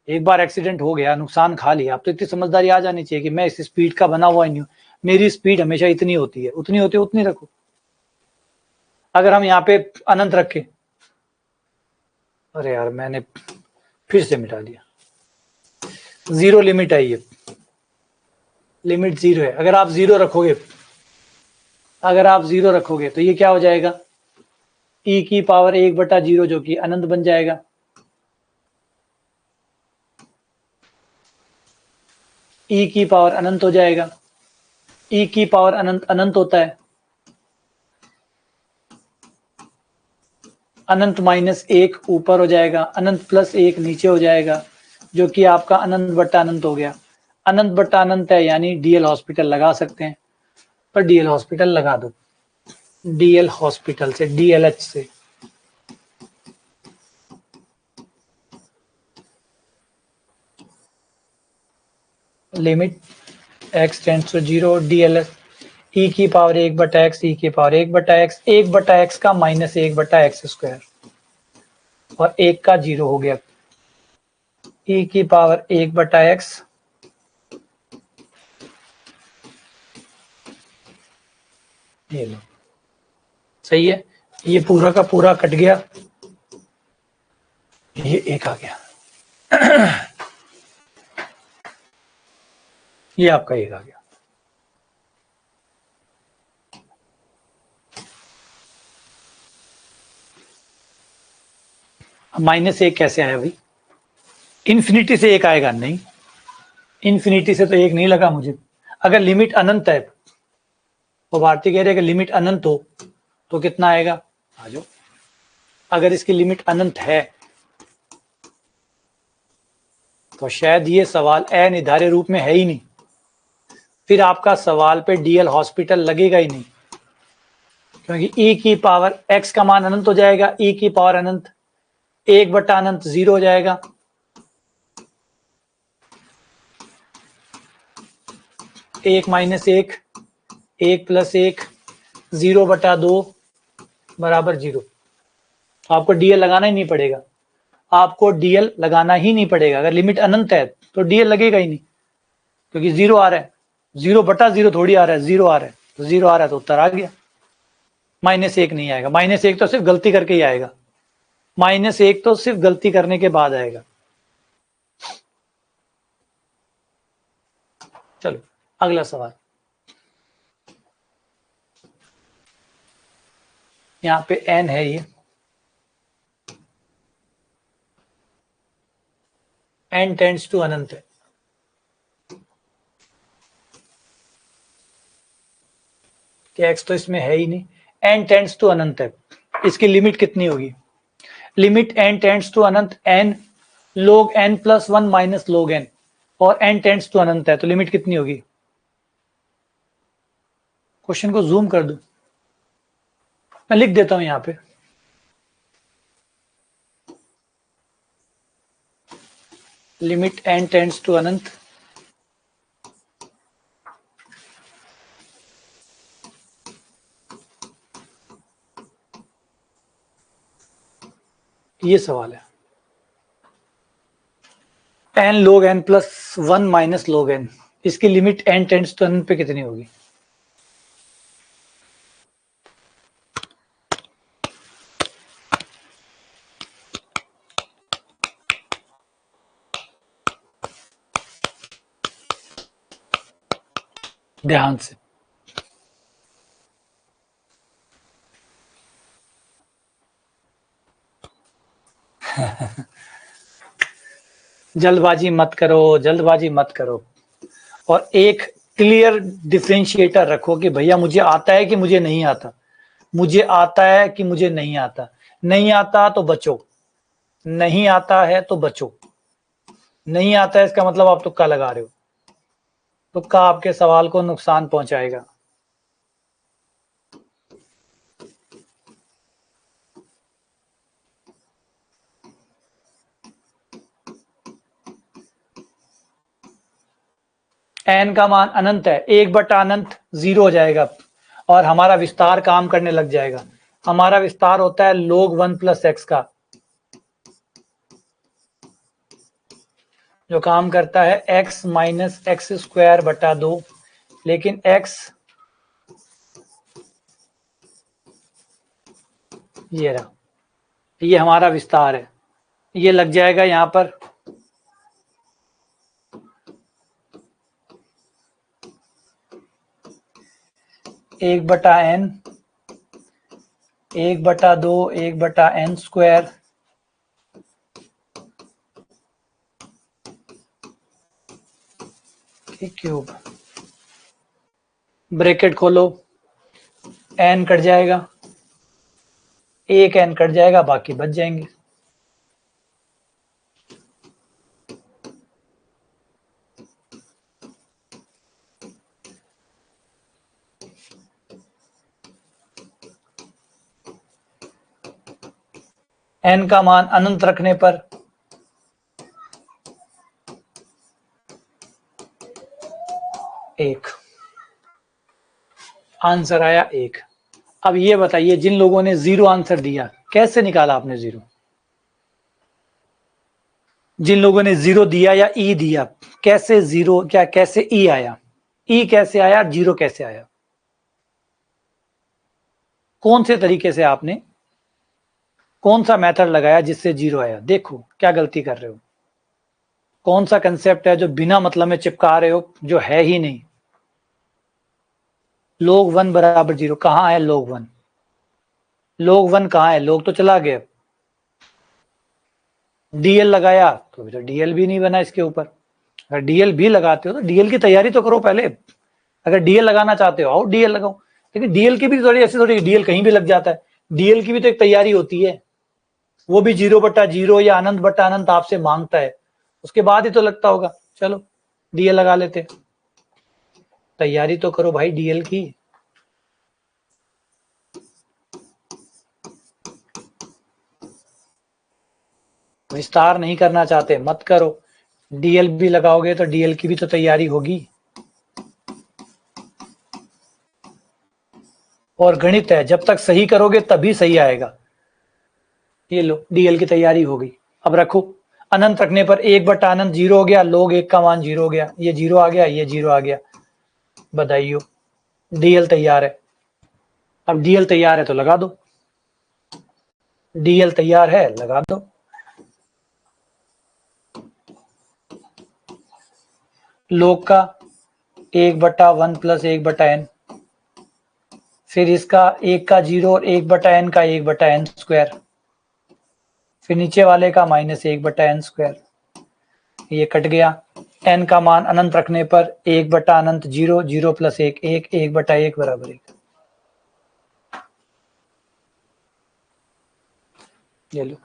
एक बार एक्सीडेंट हो गया, नुकसान खा लिया, अब तो इतनी समझदारी आ जानी चाहिए कि मैं इस स्पीड का बना हुआ नहीं हूं, मेरी स्पीड हमेशा इतनी होती है, उतनी होती है उतनी रखो। अगर हम यहाँ पे अनंत रखे, अरे यार मैंने फिर से मिटा दिया, जीरो लिमिट है, ये लिमिट जीरो है। अगर आप जीरो रखोगे, अगर आप जीरो रखोगे तो ये क्या हो जाएगा, e की पावर 1/0 जो कि अनंत बन जाएगा। e की पावर अनंत हो जाएगा, e की पावर अनंत अनंत होता है, अनंत माइनस 1 ऊपर हो जाएगा, अनंत प्लस 1 नीचे हो जाएगा, जो कि आपका अनंत बट्टा अनंत हो गया। अनंत बट्टा अनंत है यानी डीएल हॉस्पिटल लगा सकते हैं, पर डीएल हॉस्पिटल लगा दो, डीएल हॉस्पिटल से, डीएलएच से। Limit x tends to 0 DLH e की पावर 1/x, e की पावर 1/x, 1/x का माइनस 1/x स्क्वायर और 1 का 0 हो गया, e की पावर 1/x ये लो, सही है। ये पूरा का पूरा कट गया, ये एक आ गया, ये आपका एक आ गया। माइनस 1 कैसे आया भाई? इन्फिनिटी से एक आएगा नहीं, इन्फिनिटी से तो एक नहीं लगा मुझे। अगर लिमिट अनंत है, वो भारती कह रहे हैं कि लिमिट अनंत हो तो कितना आएगा, आ जाओ। अगर इसकी लिमिट अनंत है तो शायद ये सवाल अनिर्धारित रूप में है ही नहीं, फिर आपका सवाल पे डीएल हॉस्पिटल लगेगा ही नहीं, क्योंकि e की पावर x का मान अनंत हो जाएगा, e की पावर अनंत 1/अनंत 0 हो जाएगा, एक माइनस 1, 1 प्लस 1, 0/2 बराबर 0। तो आपको डीएल लगाना ही नहीं पड़ेगा, आपको डीएल लगाना ही नहीं पड़ेगा। अगर लिमिट अनंत है तो डीएल लगेगा ही नहीं, क्योंकि 0 आ रहा है, 0/0 थोड़ी आ रहा है, 0 आ रहा है, तो 0 आ रहा है तो उत्तर आ गया। माइनस 1 नहीं आएगा, माइनस 1 तो सिर्फ गलती करके ही आएगा, माइनस 1 तो सिर्फ गलती करने के बाद आएगा। चलो अगला सवाल, यहाँ पे n है, ये n टेंड्स टू अनंत है, कि x तो इसमें है ही नहीं, n टेंड्स टू अनंत है, इसकी लिमिट कितनी होगी? लिमिट n टेंड्स टू अनंत n log n plus 1 minus log n, और n टेंड्स टू अनंत है तो लिमिट कितनी होगी? क्वेश्चन को जूम कर दो, मैं लिख देता हूं यहां पे, लिमिट n टेंड्स टू अनंत ये सवाल है, n log n plus 1 minus log n, इसकी लिमिट n टेंड्स टू अनंत पे कितनी होगी? ध्यान से। जल्दबाजी मत करो, जल्दबाजी मत करो, और एक क्लियर डिफरेंशिएटर रखो कि भैया मुझे आता है कि मुझे नहीं आता, मुझे आता है कि मुझे नहीं आता। नहीं आता तो बचो, नहीं आता है तो बचो। नहीं आता है इसका मतलब आप तुक्का लगा रहे हो, तुक्का आपके सवाल को नुकसान पहुंचाएगा। n का मान अनंत है, 1/अनंत 0 हो जाएगा और हमारा विस्तार काम करने लग जाएगा। हमारा विस्तार होता है log 1 प्लस एक्स का, जो काम करता है x माइनस एक्स स्क्वायर बटा 2, लेकिन x ये रहा, ये हमारा विस्तार है, ये लग जाएगा यहां पर 1/n 1/2 1/n square cube, bracket खोलो, n कट जाएगा, एक n कट जाएगा, बाकी बच जाएंगे। n का मान अनंत रखने पर एक, आंसर आया 1। अब ये बताइए, जिन लोगों ने 0 आंसर दिया, कैसे निकाला आपने 0? जिन लोगों ने 0 दिया या ई दिया, कैसे 0, क्या कैसे ई आया, ई कैसे आया, 0 कैसे आया? कौन से तरीके से आपने, कौन सा मेथड लगाया जिससे 0 आया? देखो क्या गलती कर रहे हो, कौन सा कंसेप्ट है जो बिना मतलब में चिपका रहे हो, जो है ही नहीं। log 1 बराबर 0 कहां है? log 1, log 1 कहां है? log तो चला गया। डीएल लगाया तो अभी तो डीएल भी नहीं बना इसके ऊपर। अगर डीएल भी लगाते हो तो डीएल की तैयारी तो करो पहले। अगर डीएल लगाना चाहते हो आओ डीएल लगाओ, लेकिन डीएल की भी थोड़ी ऐसी, थोड़ी डीएल कहीं भी लग जाता है, डीएल की भी तो एक तैयारी होती है, वो भी 0/0 या अनंत/अनंत आपसे मांगता है, उसके बाद ही तो लगता होगा। चलो डीएल लगा लेते, तैयारी तो करो भाई डीएल की। विस्तार नहीं करना चाहते मत करो, डीएल भी लगाओगे तो डीएल की भी तो तैयारी होगी। और गणित है, जब तक सही करोगे तभी सही आएगा। ये लो डीएल की तैयारी हो गई। अब रखो, अनंत रखने पर 1/अनंत 0 हो गया, log 1 का मान 0 हो गया, ये 0 आ गया, ये 0 आ गया। बधाइयो, डीएल तैयार है। अब डीएल तैयार है तो लगा दो, डीएल तैयार है लगा दो। log का 1/1 प्लस 1/n, फिर इसका 1 का 0 और 1/n का 1/n स्क्वायर, फिर नीचे वाले का माइनस 1/n स्क्वायर, ये कट गया। n का मान अनंत रखने पर 1/अनंत 0, 0 प्लस 1 1, 1/1 बराबर 1। ये लो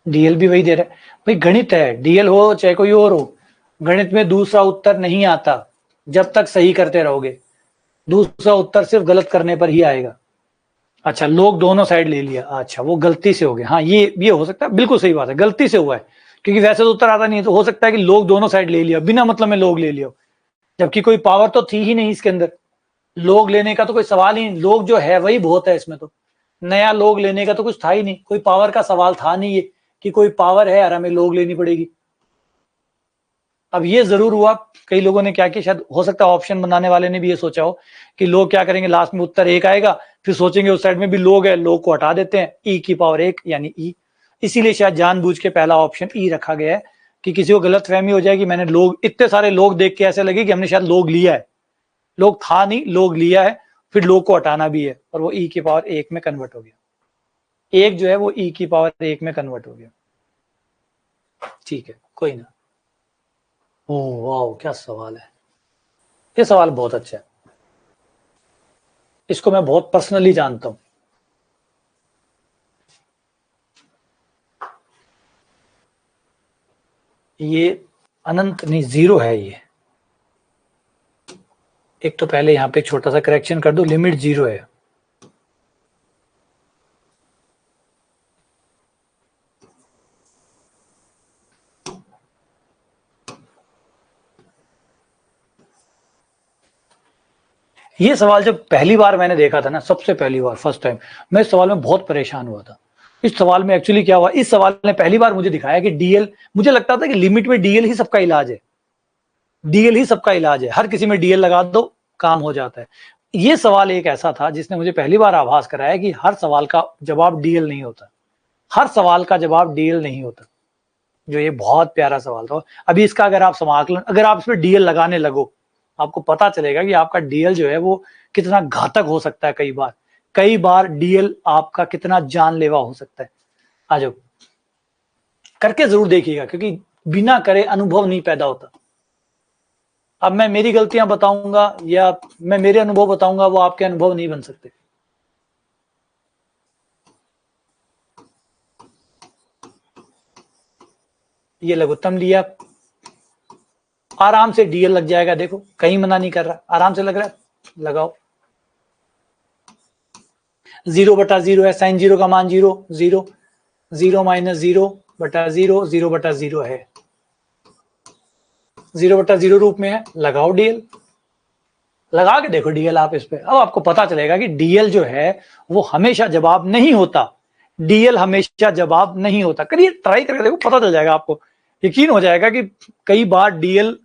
डीएल भी वही दे रहा है भाई, गणित है, डीएल हो चाहे कोई और हो, गणित में दूसरा उत्तर नहीं आता जब तक सही करते रहोगे, दूसरा उत्तर सिर्फ गलत करने पर ही आएगा। अच्छा लोग दोनों साइड ले लिया, अच्छा वो गलती से हो गया, हाँ ये हो सकता है, बिल्कुल सही बात है, गलती से हुआ है, क्योंकि वैसे तो उत्तर आता नहीं है, तो हो सकता है कि लोग दोनों साइड ले लिया, बिना मतलब में लोग ले लिया, जबकि कोई पावर तो थी ही नहीं इसके अंदर, लोग लेने का तो कोई सवाल ही नहीं, लोग जो है वही बहुत है इसमें, तो नया लोग लेने का तो कुछ था ही नहीं, कोई पावर का सवाल था नहीं ये कि कोई पावर है और हमें लोग लेनी पड़ेगी। अब ये जरूर हुआ, कई लोगों ने क्या किया, शायद हो सकता है ऑप्शन बनाने वाले ने भी ये सोचा हो कि लोग क्या करेंगे, लास्ट में उत्तर 1 आएगा, फिर सोचेंगे उस साइड में भी लोग है, लोग को हटा देते हैं, ई की पावर 1 यानी ई, इसीलिए शायद जानबूझ के पहला ऑप्शन ई रखा गया है कि किसी को गलत फहमी हो जाए कि मैंने लोग, इतने सारे लोग देख के ऐसे लगे कि हमने शायद लोग लिया है, लोग था नहीं, लोग लिया है, फिर लोग को हटाना भी है, और वो e की पावर 1 में कन्वर्ट हो गया। एक जो है वो e की पावर 1 में कन्वर्ट हो गया। ठीक है, कोई ना। ओह वाह, क्या सवाल है, ये सवाल बहुत अच्छा है, इसको मैं बहुत पर्सनली जानता हूं। ये अनंत नहीं, जीरो है ये। एक तो पहले यहां पे एक छोटा सा करेक्शन कर दो, लिमिट जीरो है। ये सवाल जब पहली बार मैंने देखा था ना, सबसे पहली बार, फर्स्ट टाइम, मैं इस सवाल में बहुत परेशान हुआ था। इस सवाल में एक्चुअली क्या हुआ, इस सवाल ने पहली बार मुझे दिखाया कि डीएल, मुझे लगता था कि लिमिट में डीएल ही सबका इलाज है, डीएल ही सबका इलाज है, हर किसी में डीएल लगा दो काम हो जाता है। ये सवाल एक ऐसा था जिसने मुझे पहली बार आभास कराया कि हर सवाल का जवाब डीएल नहीं होता, हर सवाल का जवाब डीएल नहीं होता। जो ये बहुत प्यारा सवाल था। अभी इसका अगर आप समाकलन, अगर आप इसमें डीएल लगाने लगो, आपको पता चलेगा कि आपका डीएल जो है वो कितना घातक हो सकता है। कई बार डीएल आपका कितना जानलेवा हो सकता है। आ जाओ, करके जरूर देखिएगा, क्योंकि बिना करे अनुभव नहीं पैदा होता। अब मैं मेरी गलतियां बताऊंगा या मैं मेरे अनुभव बताऊंगा, वो आपके अनुभव नहीं बन सकते। ये लघुत्तम लिया, आराम से डीएल लग जाएगा, देखो कहीं मना नहीं कर रहा, आराम से लग रहा है, लगाओ। 0/0 है, साइन जीरो का मान जीरो, 0 माइनस 0/0, 0/0 है, 0/0 रूप में है, लगाओ डीएल, लगा के देखो डीएल आप इस पे। अब आपको पता चलेगा कि डीएल जो है वो हमेशा जवाब नहीं होता, डीएल हमेशा जवाब नहीं होता। करिए, ट्राई करके देखो, पता चल जाएगा आपको, यकीन हो जाएगा कि कई बार डीएल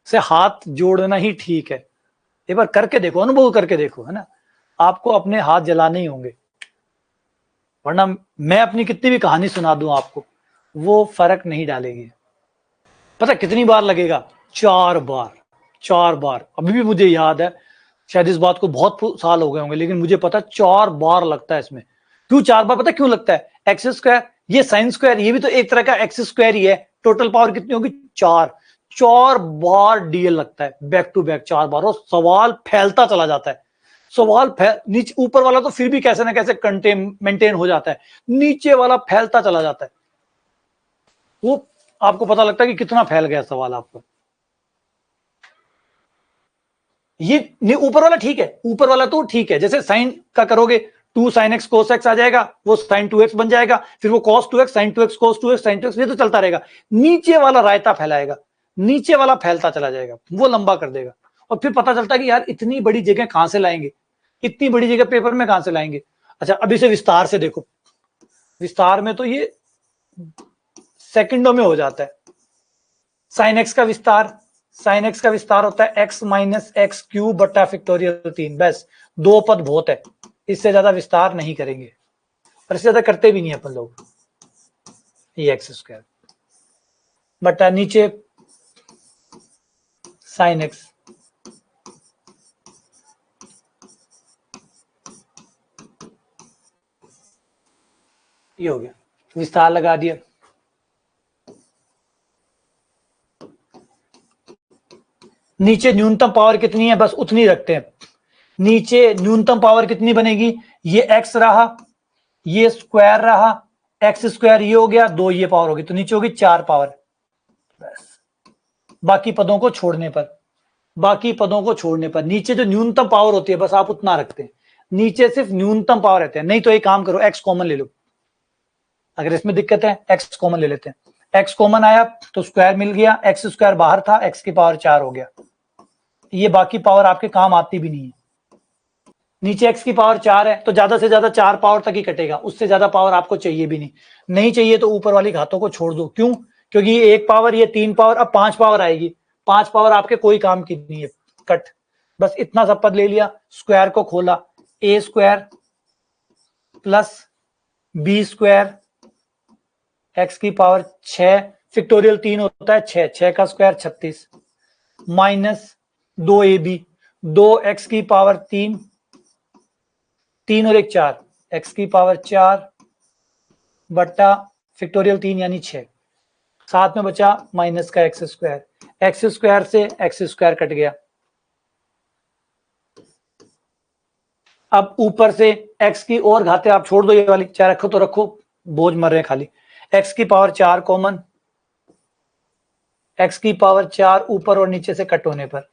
से हाथ जोड़ना ही ठीक है। एक बार करके देखो, अनुभव करके देखो, है ना, आपको अपने हाथ जलाने ही होंगे, वरना मैं अपनी कितनी भी कहानी सुना दूं आपको, वो फर्क नहीं डालेगी। पता कितनी बार लगेगा? 4 बार, 4 बार। अभी भी मुझे याद है, शायद इस बात को बहुत साल हो गए होंगे, लेकिन मुझे पता 4 बार लगता है इसमें। क्यों 4 बार? पता क्यों लगता है? एक्स स्क्वायर, ये साइन स्क्वायर, ये भी तो एक तरह का एक्स स्क्वायर ही है। टोटल पावर कितनी होगी? 4। 4 बार डीएल लगता है, बैक टू बैक 4 बार, और सवाल फैलता चला जाता है। सवाल फैल, नीचे ऊपर वाला तो फिर भी कैसे ना कैसे कंटेन मेंटेन हो जाता है, नीचे वाला फैलता चला जाता है। वो आपको पता लगता है कि कितना फैल गया सवाल आपका। ये ऊपर वाला ठीक है, ऊपर वाला तो ठीक है, जैसे साइन का करोगे 2 sin x cos x आ जाएगा, वो sin 2x बन जाएगा, फिर वो cos 2x sin 2x cos 2x sin 2x, ये तो चलता रहेगा। नीचे वाला रायता फैलाएगा, नीचे वाला फैलता चला जाएगा, वो लंबा कर देगा, और फिर पता चलता है कि यार इतनी बड़ी जगह कहां से लाएंगे, इतनी बड़ी जगह पेपर में कहां से लाएंगे। अच्छा, अब इसे विस्तार से देखो, विस्तार में तो ये सेकंडों में हो जाता है। साइन एक्स का विस्तार, साइन एक्स का विस्तार होता है x माइनस एक्स क्यूब बट्टा फैक्टोरियल 3, बस 2 पद बहुत है, इससे ज्यादा विस्तार नहीं करेंगे, और इससे ज्यादा करते भी नहीं अपन लोग। ये एक्स स्क्वायर बट्टा नीचे साइन एक्स, ये हो गया, विस्तार लगा दिया। नीचे न्यूनतम पावर कितनी है, बस उतनी रखते हैं। नीचे न्यूनतम पावर कितनी बनेगी? ये x रहा, ये स्क्वायर रहा, एक्स स्क्वायर ये हो गया, 2 ये पावर होगी, तो नीचे होगी 4 पावर। बस बाकी पदों को छोड़ने पर, बाकी पदों को छोड़ने पर नीचे जो न्यूनतम पावर होती है बस आप उतना रखते हैं, नीचे सिर्फ न्यूनतम पावर रहते हैं। नहीं तो एक काम करो, एक्स कॉमन ले लो, अगर इसमें दिक्कत है एक्स कॉमन ले लेते हैं। एक्स कॉमन आया तो स्क्वायर मिल गया, एक्स स्क्वायर बाहर था, एक्स की पावर 4 हो गया, ये बाकी पावर आपके काम आती भी नहीं है। नीचे x की पावर 4 है तो ज्यादा से ज्यादा 4 पावर तक ही कटेगा, उससे ज्यादा पावर आपको चाहिए भी नहीं। नहीं चाहिए तो ऊपर वाली घातों को छोड़ दो, क्यों? क्योंकि ये 1 पावर, ये 3 पावर, अब 5 पावर आएगी, 5 पावर आपके कोई काम की नहीं है, कट। बस इतना सब पद ले लिया, स्क्वायर को खोला, A square plus B square X की पावर 6, फैक्टोरियल 3 होता है 6, 6 का स्क्वायर 36, माइनस 2ab, 2x की पावर 3, 3 और 1 4, x की पावर 4 बट्टा फैक्टोरियल 3 यानी 6, साथ में बचा माइनस का एक्स स्क्वायर से एक्स स्क्वायर कट गया। अब ऊपर से x की और घाते आप छोड़ दो, ये वाली चाहे रखो तो रखो, बोझ मर रहे हैं खाली। x की पावर 4 कॉमन, x की पावर 4 ऊपर और नीचे से कट होने पर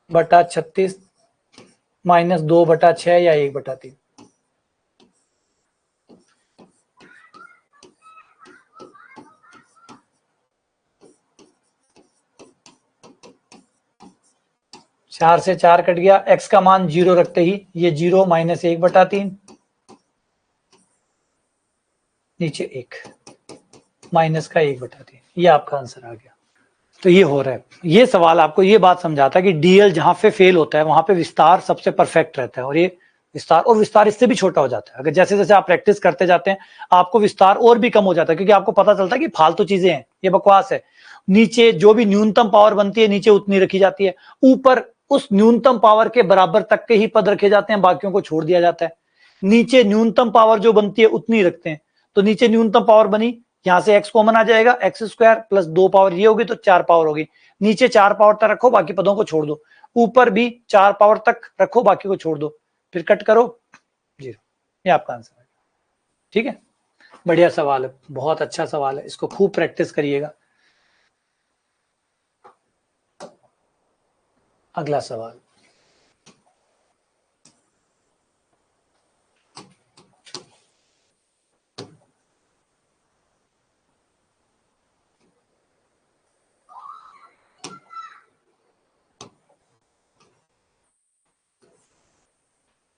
बटा 36 माइनस 2/6 या 1/3। चार से 4 कट गया, x का मान 0 रखते ही ये 0 माइनस 1/3, नीचे 1 माइनस का 1/3, ये आपका आंसर आ गया। तो ये हो रहा है, ये सवाल आपको ये बात समझाता है कि डीएल जहां पे फेल होता है वहां पे विस्तार सबसे परफेक्ट रहता है, और ये विस्तार इससे भी छोटा हो जाता है। अगर जैसे जैसे आप प्रैक्टिस करते जाते हैं आपको विस्तार और भी कम हो जाता है, क्योंकि आपको पता चलता है कि फालतू चीजें हैं, ये बकवास है। नीचे जो भी न्यूनतम पावर बनती है नीचे उतनी रखी जाती है, ऊपर उस न्यूनतम पावर के बराबर तक के ही पद रखे जाते हैं, बाकियों को छोड़ दिया जाता है। नीचे न्यूनतम पावर जो बनती है उतनी रखते हैं, तो नीचे न्यूनतम पावर बनी, यहां से x कॉमन आ जाएगा, एक्स स्क्वायर प्लस 2 पावर ये होगी तो 4 पावर होगी। नीचे 4 पावर तक रखो, बाकी पदों को छोड़ दो, ऊपर भी 4 पावर तक रखो, बाकी को छोड़ दो, फिर कट करो 0। ये आपका आंसर है। ठीक है, बढ़िया सवाल है, बहुत अच्छा सवाल है, इसको खूब प्रैक्टिस करिएगा। अगला सवाल,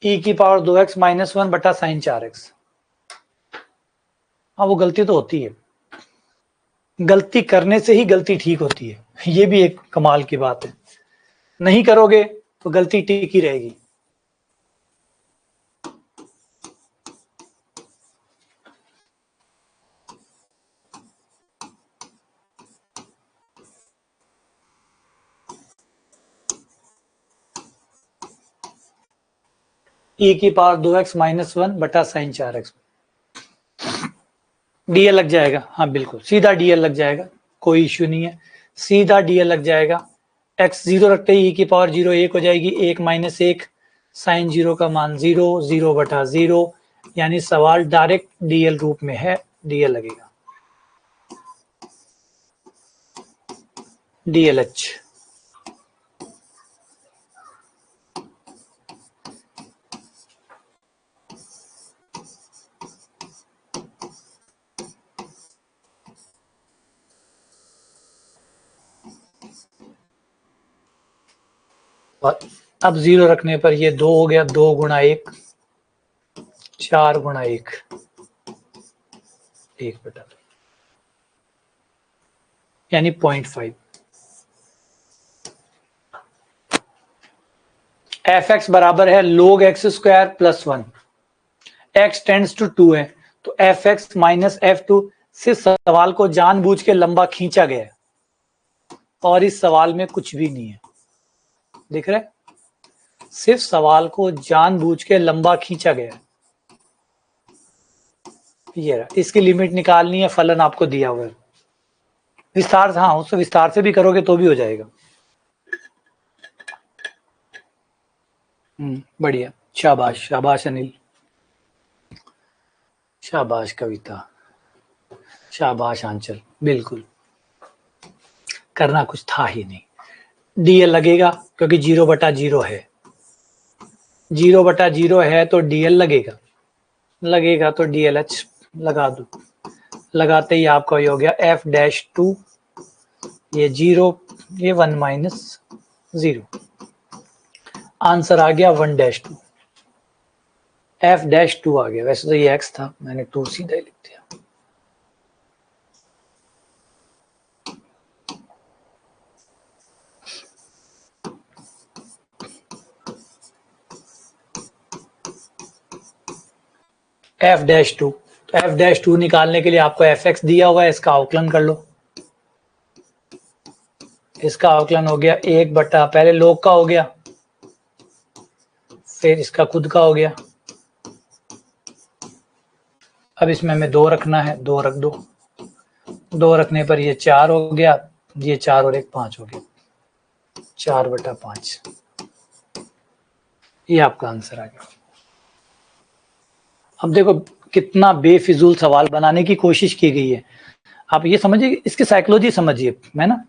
e की पावर 2x माइनस 1 बटा साइन 4x। हाँ, वो गलती तो होती है, गलती करने से ही गलती ठीक होती है, ये भी एक कमाल की बात है। नहीं करोगे तो गलती टिकी रहेगी। e की पावर 2x माइनस 1 बटा साइन 4x, डीएल लग जाएगा। हाँ बिल्कुल, सीधा डीएल लग जाएगा, कोई इश्यू नहीं है, सीधा डीएल लग जाएगा। x 0 रखते ही e की पावर 0 1 हो जाएगी, 1 माइनस 1 साइन 0 का मान 0, 0/0, यानी सवाल डायरेक्ट डीएल रूप में है, डीएल लगेगा, डीएलएच। और अब 0 रखने पर ये 2 हो गया, 2 गुणा 1 4 गुणा 1 1/2, यानी 0.5। एफ एक्स बराबर है log x square plus 1, x tends to 2 है, तो एफ एक्स माइनस F2 से सवाल को जानबूझ के लंबा खींचा गया है, और इस सवाल में कुछ भी नहीं है, दिख रहा है, सिर्फ सवाल को जानबूझ के लंबा खींचा गया है। ये रहा, इसकी लिमिट निकालनी है, फलन आपको दिया हुआ है, विस्तार हाँ उससे विस्तार से भी करोगे तो भी हो जाएगा। बढ़िया, शाबाश शाबाश अनिल, शाबाश कविता, शाबाश आंचल, बिल्कुल करना कुछ था ही नहीं। डीएल लगेगा क्योंकि 0/0 है, 0/0 है तो डीएल लगेगा, लगेगा तो डीएलएच लगा दो, लगाते ही आपका ये हो गया F-2, ये 0, ये 1 माइनस 0, आंसर आ गया 1-2, F-2 आ गया। वैसे तो ये x था, मैंने 2 सीधा ही लिख दिया। F-2 तो एफ डैश टू निकालने के लिए आपको एफ एक्स दिया हुआ है, इसका आउकलन कर लो। इसका आउकलन हो गया 1/, पहले लोग का हो गया, फिर इसका खुद का हो गया। अब इसमें हमें 2 रखना है, 2 रख दो। 2 रखने पर ये 4 हो गया, ये 4 और 1 5 हो गया, 4/5। ये आपका आंसर आ गया। अब देखो कितना बेफिजूल सवाल बनाने की कोशिश की गई है। आप ये समझिए, इसकी साइकोलॉजी समझिए, है ना,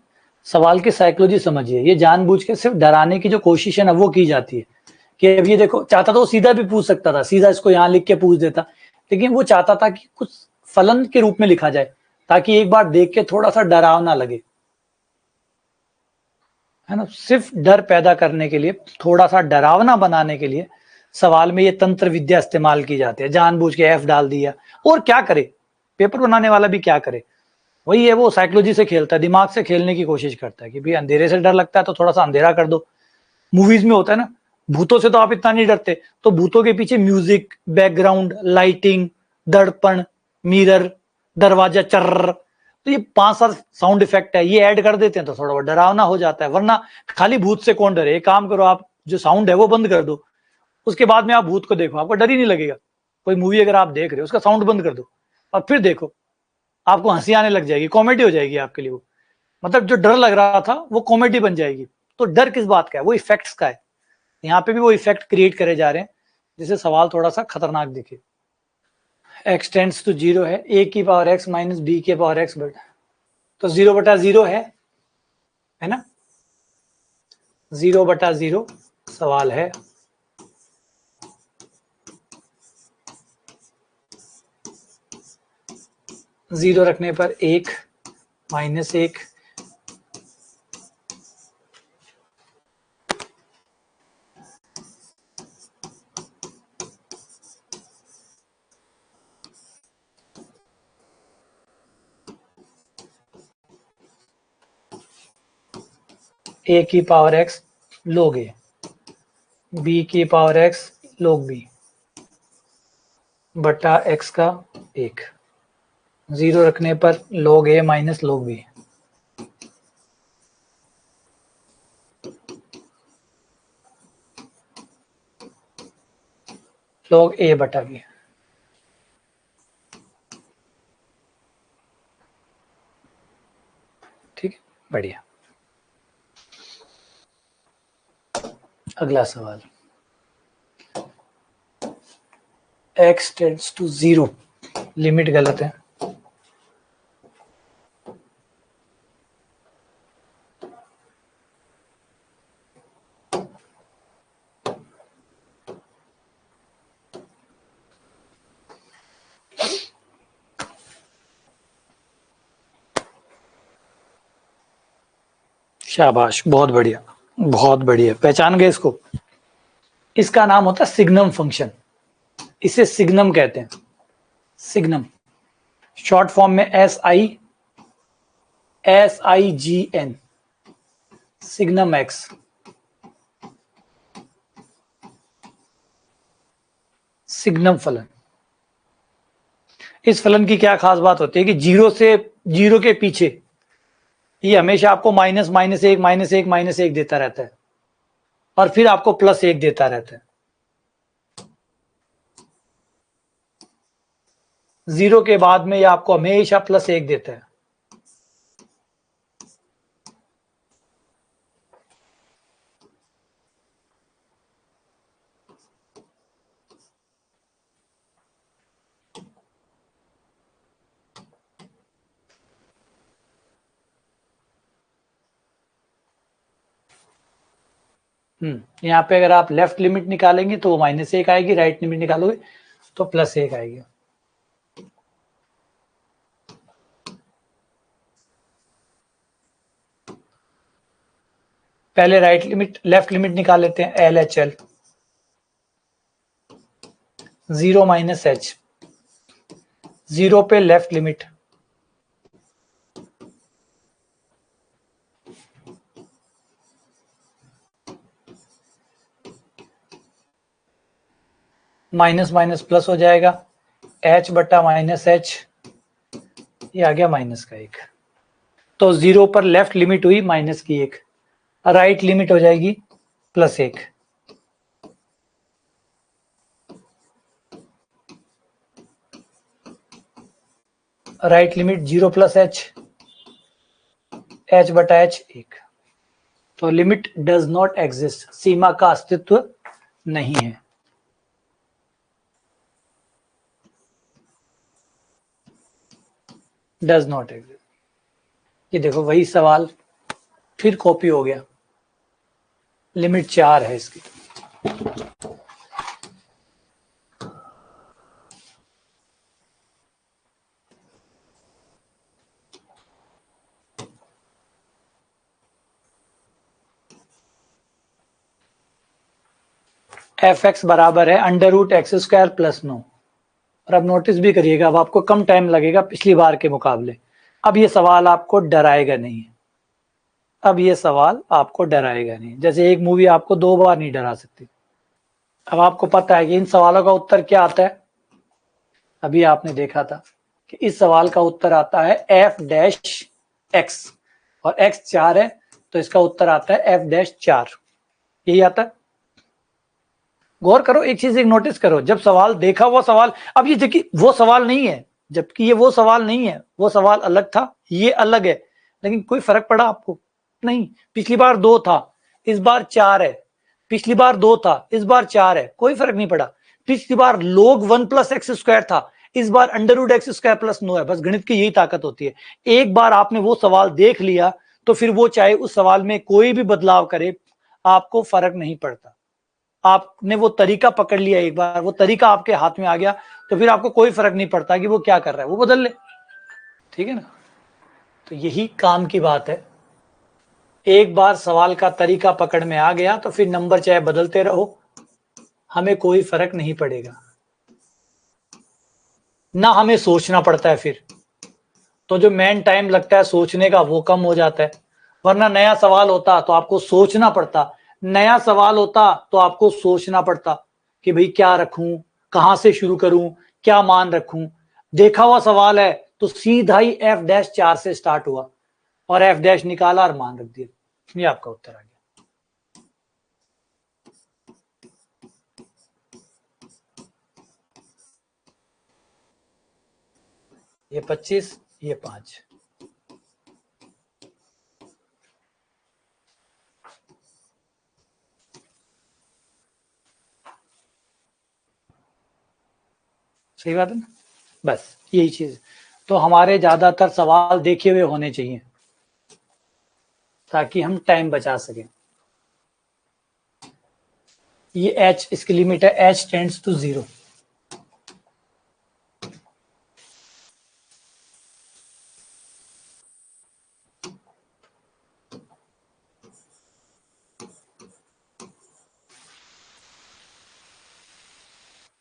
सवाल की साइकोलॉजी समझिए। ये जानबूझ के सिर्फ डराने की जो कोशिश है ना, वो की जाती है कि अब ये देखो, चाहता तो वो सीधा भी पूछ सकता था, सीधा इसको यहाँ लिख के पूछ देता, लेकिन वो चाहता था कि कुछ फलन के रूप में लिखा जाए, ताकि एक बार देख के थोड़ा सा डरावना लगे, है ना। सिर्फ डर पैदा करने के लिए, थोड़ा सा डरावना बनाने के लिए सवाल में ये तंत्र विद्या इस्तेमाल की जाती है। जानबूझ के एफ डाल दिया, और क्या करे पेपर बनाने वाला भी, क्या करे, वही है, वो साइकोलॉजी से खेलता है, दिमाग से खेलने की कोशिश करता है कि भाई अंधेरे से डर लगता है तो थोड़ा सा अंधेरा कर दो। मूवीज में होता है ना, भूतों से तो आप इतना नहीं डरते, तो भूतों के पीछे म्यूजिक, बैकग्राउंड, लाइटिंग, दर्पण, मिरर, दरवाजा चर्र, तो ये 5-7 साउंड इफेक्ट है, ये ऐड कर देते हैं तो थोड़ा बहुत डरावना हो जाता है। वरना खाली भूत से कौन डरे। एक काम करो, आप जो साउंड है वो बंद कर दो, उसके बाद में आप भूत को देखो, आपको डर ही नहीं लगेगा। कोई मूवी अगर आप देख रहे हो, उसका साउंड बंद कर दो और फिर देखो, आपको हंसी आने लग जाएगी, कॉमेडी हो जाएगी आपके लिए वो। मतलब जो डर लग रहा था वो कॉमेडी बन जाएगी। तो डर किस बात का है, वो इफेक्ट्स का है। यहाँ पे भी वो इफेक्ट क्रिएट करे जा रहे हैं, जिससे सवाल थोड़ा सा खतरनाक दिखे। x टेंड्स टू 0 है, a की पावर x माइनस b की पावर x बटा, तो 0/0 है ना, 0/0 सवाल है। जीरो रखने पर 1 माइनस 1, a की power x log a, b की पावर x log b बटा x का 1। 0 रखने पर log a minus log b, log a बटा b। ठीक है, बढ़िया। अगला सवाल, x टेंड्स टू 0, लिमिट गलत है। शाबाश, बहुत बढ़िया, बहुत बढ़िया, पहचान गए इसको। इसका नाम होता है सिग्नम फंक्शन, इसे सिग्नम कहते हैं, सिग्नम। शॉर्ट फॉर्म में SIGN, सिग्नम एक्स। सिग्नम फलन, इस फलन की क्या खास बात होती है कि 0 के पीछे ये हमेशा आपको माइनस माइनस एक माइनस एक माइनस एक देता रहता है, और फिर आपको +1 देता रहता है। 0 के बाद में ये आपको हमेशा +1 देता है। यहाँ पे अगर आप लेफ्ट लिमिट निकालेंगे तो -1 आएगी, राइट लिमिट निकालोगे तो +1 आएगी। पहले लेफ्ट लिमिट निकाल लेते हैं, LHL 0 माइनस h, 0 पे left limit minus minus plus हो जाएगा, एच बटा माइनस एच, ये आ गया माइनस का 1। तो 0 पर लेफ्ट लिमिट हुई माइनस की 1, राइट लिमिट हो जाएगी plus 1। Right limit 0 plus H, H बटा एच 1। तो लिमिट डज नॉट एग्जिस्ट, सीमा का अस्तित्व नहीं है। Does not exist. ये देखो वही सवाल फिर कॉपी हो गया, लिमिट 4 है इसकी। एफ एक्स बराबर है under root X square plus 9। और अब नोटिस भी करिएगा, अब आपको कम टाइम लगेगा पिछली बार के मुकाबले। अब ये सवाल आपको डराएगा नहीं, अब ये सवाल आपको डराएगा नहीं। जैसे एक मूवी आपको 2 बार नहीं डरा सकती। अब आपको पता है कि इन सवालों का उत्तर क्या आता है। अभी आपने देखा था कि इस सवाल का उत्तर आता है एफ डैश एक्स, और एक्स 4 है तो इसका उत्तर आता है एफ डैश 4, यही आता है। गौर करो, एक चीज एक नोटिस करो, जब सवाल देखा वो सवाल, अब ये देखिए वो सवाल नहीं है, जबकि ये वो सवाल नहीं है, वो सवाल अलग था, ये अलग है, लेकिन कोई फर्क पड़ा आपको नहीं। पिछली बार 2 था, इस बार 4 है, पिछली बार 2 था, इस बार 4 है, कोई फर्क नहीं पड़ा। पिछली बार लोग 1 प्लस एक्स स्क्वायर था, इस बार under root X square plus 9 है। बस गणित की यही ताकत होती है, एक बार आपने वो सवाल देख लिया तो फिर वो चाहे उस सवाल में कोई भी बदलाव करे आपको फर्क नहीं पड़ता। आपने वो तरीका पकड़ लिया, एक बार वो तरीका आपके हाथ में आ गया तो फिर आपको कोई फर्क नहीं पड़ता कि वो क्या कर रहा है, वो बदल ले। ठीक है ना। तो यही काम की बात है, एक बार सवाल का तरीका पकड़ में आ गया तो फिर नंबर चाहे बदलते रहो, हमें कोई फर्क नहीं पड़ेगा, ना हमें सोचना पड़ता है फिर। तो जो मेन टाइम लगता है सोचने का वो कम हो जाता है। वरना नया सवाल होता तो आपको सोचना पड़ता, नया सवाल होता तो आपको सोचना पड़ता कि भाई क्या रखूं, कहां से शुरू करूं, क्या मान रखूं। देखा हुआ सवाल है तो सीधा ही एफ डैश 4 से स्टार्ट हुआ और एफ डैश निकाला और मान रख दिया, ये आपका उत्तर आ गया। ये 25, ये 5। सही बात है ना। बस यही चीज, तो हमारे ज्यादातर सवाल देखे हुए होने चाहिए ताकि हम टाइम बचा सकें। ये h इसकी लिमिट है, h टेंड्स टू 0।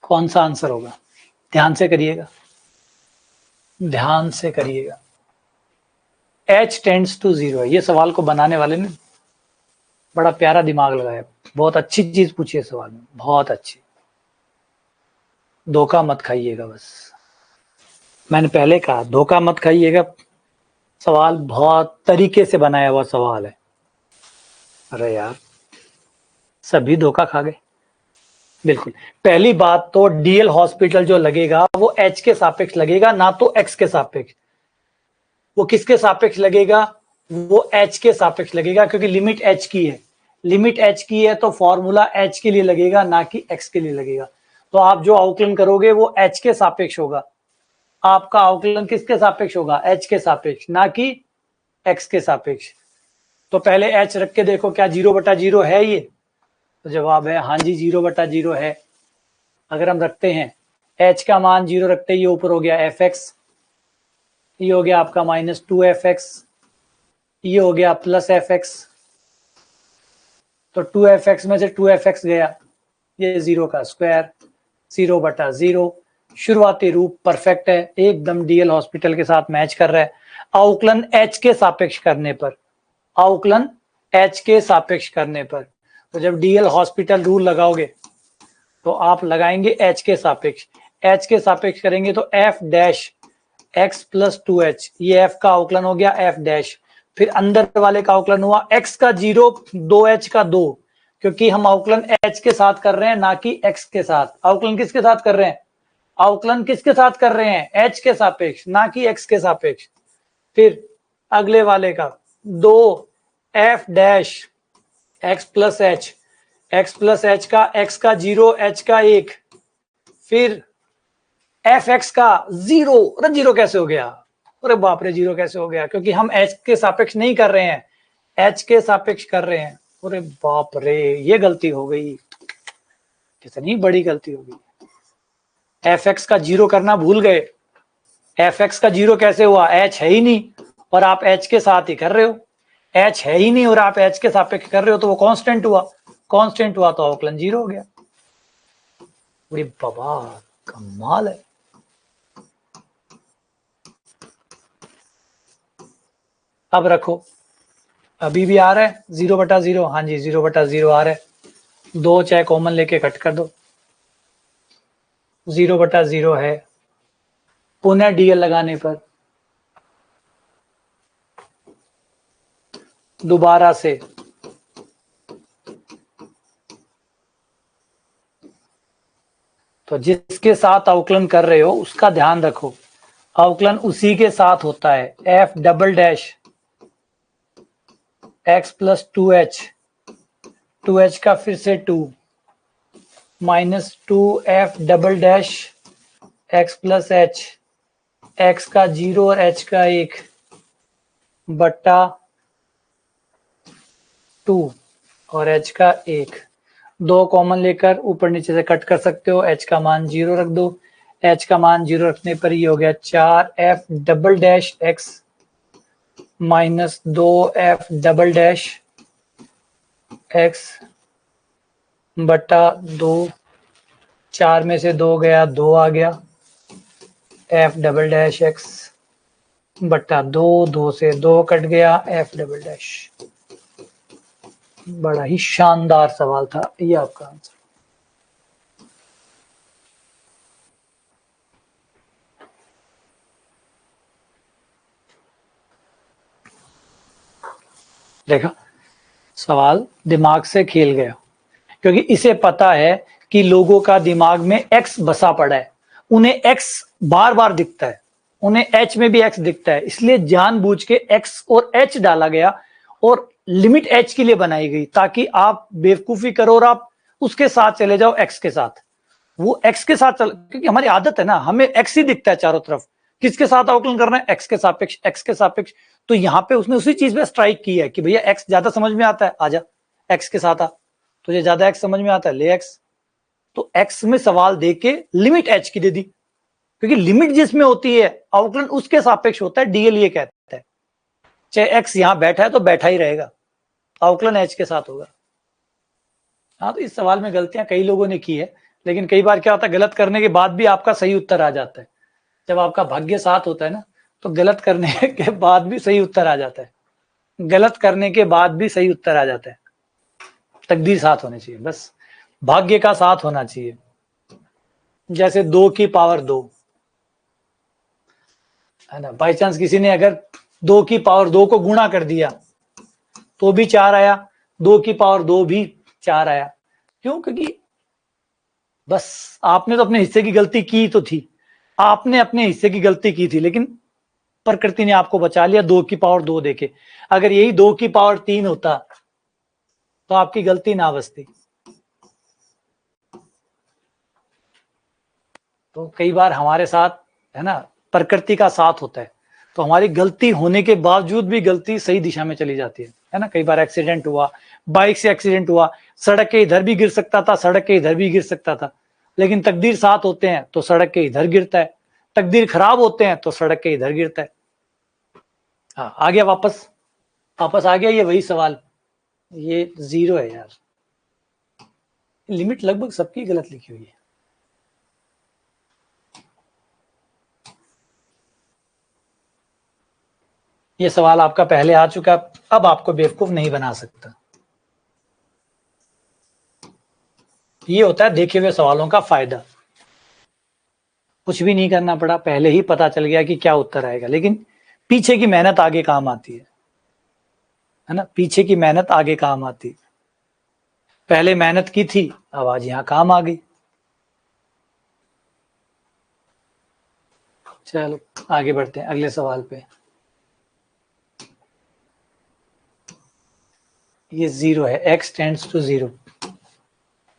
कौन सा आंसर होगा, ध्यान से करिएगा, ध्यान से करिएगा। h टेंड्स टू 0 है, ये सवाल को बनाने वाले ने बड़ा प्यारा दिमाग लगाया, बहुत अच्छी चीज पूछी है सवाल में, बहुत अच्छी। धोखा मत खाइएगा, बस मैंने पहले कहा धोखा मत खाइएगा, सवाल बहुत तरीके से बनाया हुआ सवाल है। अरे यार सभी धोखा खा गए। बिल्कुल, पहली बात तो डीएल हॉस्पिटल जो लगेगा वो एच के सापेक्ष लगेगा, ना तो एक्स के सापेक्ष। वो किसके सापेक्ष लगेगा, वो एच के सापेक्ष लगेगा, क्योंकि लिमिट एच की है, लिमिट एच की है तो फॉर्मूला एच के लिए लगेगा ना कि एक्स के लिए लगेगा। तो आप जो अवकलन करोगे वो एच के सापेक्ष होगा, आपका अवकलन किसके सापेक्ष होगा, एच के सापेक्ष, ना कि एक्स के सापेक्ष। तो पहले एच रख के देखो क्या 0/0 है ये, तो जवाब है हाँ जी 0/0 है। अगर हम रखते हैं h का मान 0 रखते ही ऊपर हो गया एफ एक्स, ये हो गया आपका -2f(x), ये हो गया +f(x), तो 2f(x) में से 2f(x) गया, ये 0 का स्क्वायर, 0/0। शुरुआती रूप परफेक्ट है, एकदम डीएल हॉस्पिटल के साथ मैच कर रहा है। अवकलन h के सापेक्ष करने पर, अवकलन h के सापेक्ष करने पर, तो जब डीएल हॉस्पिटल रूल लगाओगे तो आप लगाएंगे h के सापेक्ष। एच के सापेक्ष करेंगे तो F dash x plus 2h, ये एफ का अवकलन हो गया एफ डैश। फिर अंदर वाले का अवकलन हुआ एक्स का 0, 2h का 2, क्योंकि हम अवकलन h के साथ कर रहे हैं ना कि x के साथ। अवकलन किसके साथ कर रहे हैं? अवकलन किसके साथ कर रहे हैं? h के सापेक्ष ना कि x के सापेक्ष। फिर अगले वाले का 2 f dash x plus h, x plus h का x का 0, h का 1, फिर एफ एक्स का 0। अरे 0 कैसे हो गया? अरे बाप रे 0 कैसे हो गया? क्योंकि हम h के सापेक्ष नहीं कर रहे हैं, h के सापेक्ष कर रहे हैं। अरे बाप रे ये गलती हो गई, कितनी बड़ी गलती हो गई। एफ एक्स का 0 करना भूल गए। एफ एक्स का 0 कैसे हुआ? h है ही नहीं और आप h के साथ ही कर रहे हो। h है ही नहीं और आप h के सापेक्ष कर रहे हो तो वो कांस्टेंट हुआ, कांस्टेंट हुआ तो अवकलन 0 हो गया। बड़ी बाबा कमाल है। अब रखो, अभी भी आ रहा है 0/0। हाँ जी 0/0 आ रहा है। 2 चाहे कॉमन लेके कट कर दो, 0/0 है। पुनः डीएल लगाने पर दोबारा से तो जिसके साथ अवकलन कर रहे हो उसका ध्यान रखो, अवकलन उसी के साथ होता है। F double dash x plus 2h का फिर से 2 minus 2f double dash x plus h, x का 0 और h का 1 बट्टा 2 और h का 1। 2 कॉमन लेकर ऊपर नीचे से कट कर सकते हो, h का मान 0 रख दो। h का मान 0 रखने पर ये हो गया 4f double dash x minus 2f double dash x बटा 2। 4 में से 2 गया, 2 आ गया। f डबल डैश x बटा 2, 2 से 2 कट गया, f डबल डैश। बड़ा ही शानदार सवाल था, ये आपका आंसर। देखा, सवाल दिमाग से खेल गया, क्योंकि इसे पता है कि लोगों का दिमाग में x बसा पड़ा है, उन्हें x बार बार दिखता है, उन्हें h में भी x दिखता है, इसलिए जानबूझ के x और h डाला गया और लिमिट h के लिए बनाई गई ताकि आप बेवकूफी करो और आप उसके साथ चले जाओ x के साथ। वो x के साथ चल, क्योंकि हमारी आदत है ना, हमें x ही दिखता है चारों तरफ। किसके साथ अवकलन करना है? x के सापेक्ष, x के सापेक्ष। तो यहाँ पे उसने उसी चीज पे स्ट्राइक की है कि भैया x ज्यादा समझ में आता है, आजा x के साथ आ, तुझे ज्यादा x समझ में आता है, ले x। तो x में सवाल देके लिमिट h की दे दी, क्योंकि लिमिट जिसमें होती है अवकलन उसके सापेक्ष होता है, डीएल ये कहता है। चाहे x यहां बैठा है तो बैठा ही रहेगा, अवकलन h के साथ होगा। हाँ, तो इस सवाल में गलतियां कई लोगों ने की है, लेकिन कई बार क्या होता है, गलत करने के बाद भी आपका सही उत्तर आ जाता है। जब आपका भाग्य साथ होता है ना, तो गलत करने के बाद भी सही उत्तर आ जाता है। गलत करने के बाद भी सही उत्तर आ जाता है। तकदीर साथ होनी चाहिए, बस भाग्य का साथ होना चाहिए। जैसे 2 की पावर 2 है ना, बाई चांस किसी ने अगर 2 की पावर 2 को गुणा कर दिया तो भी 4 आया, 2 की पावर 2 भी 4 आया। क्यों? क्योंकि बस आपने तो अपने हिस्से की गलती की तो थी, आपने अपने हिस्से की गलती की थी, लेकिन प्रकृति ने आपको बचा लिया 2 की पावर 2 देके। अगर यही 2 की पावर 3 होता तो आपकी गलती ना बचती। तो कई बार हमारे साथ है ना, प्रकृति का साथ होता है, तो हमारी गलती होने के बावजूद भी गलती सही दिशा में चली जाती है ना। कई बार एक्सीडेंट हुआ, बाइक से एक्सीडेंट हुआ, सड़क के इधर भी गिर सकता था, सड़क के इधर भी गिर सकता था, लेकिन तकदीर साथ होते हैं तो सड़क के इधर गिरता है, तकदीर खराब होते हैं तो सड़क के इधर गिरता है। हाँ, आ गया वापस, वापस आ गया। ये वही सवाल, ये 0 है यार, लिमिट लगभग सबकी गलत लिखी हुई है। ये सवाल आपका पहले आ चुका, अब आपको बेवकूफ नहीं बना सकता। ये होता है देखे हुए सवालों का फायदा। कुछ भी नहीं करना पड़ा, पहले ही पता चल गया कि क्या उत्तर आएगा। लेकिन पीछे की मेहनत आगे काम आती है ना, पीछे की मेहनत आगे काम आती है। पहले मेहनत की थी, अब आज यहां काम आ गई। चलो आगे बढ़ते हैं अगले सवाल पे। ये 0 है, x टेंड्स टू 0।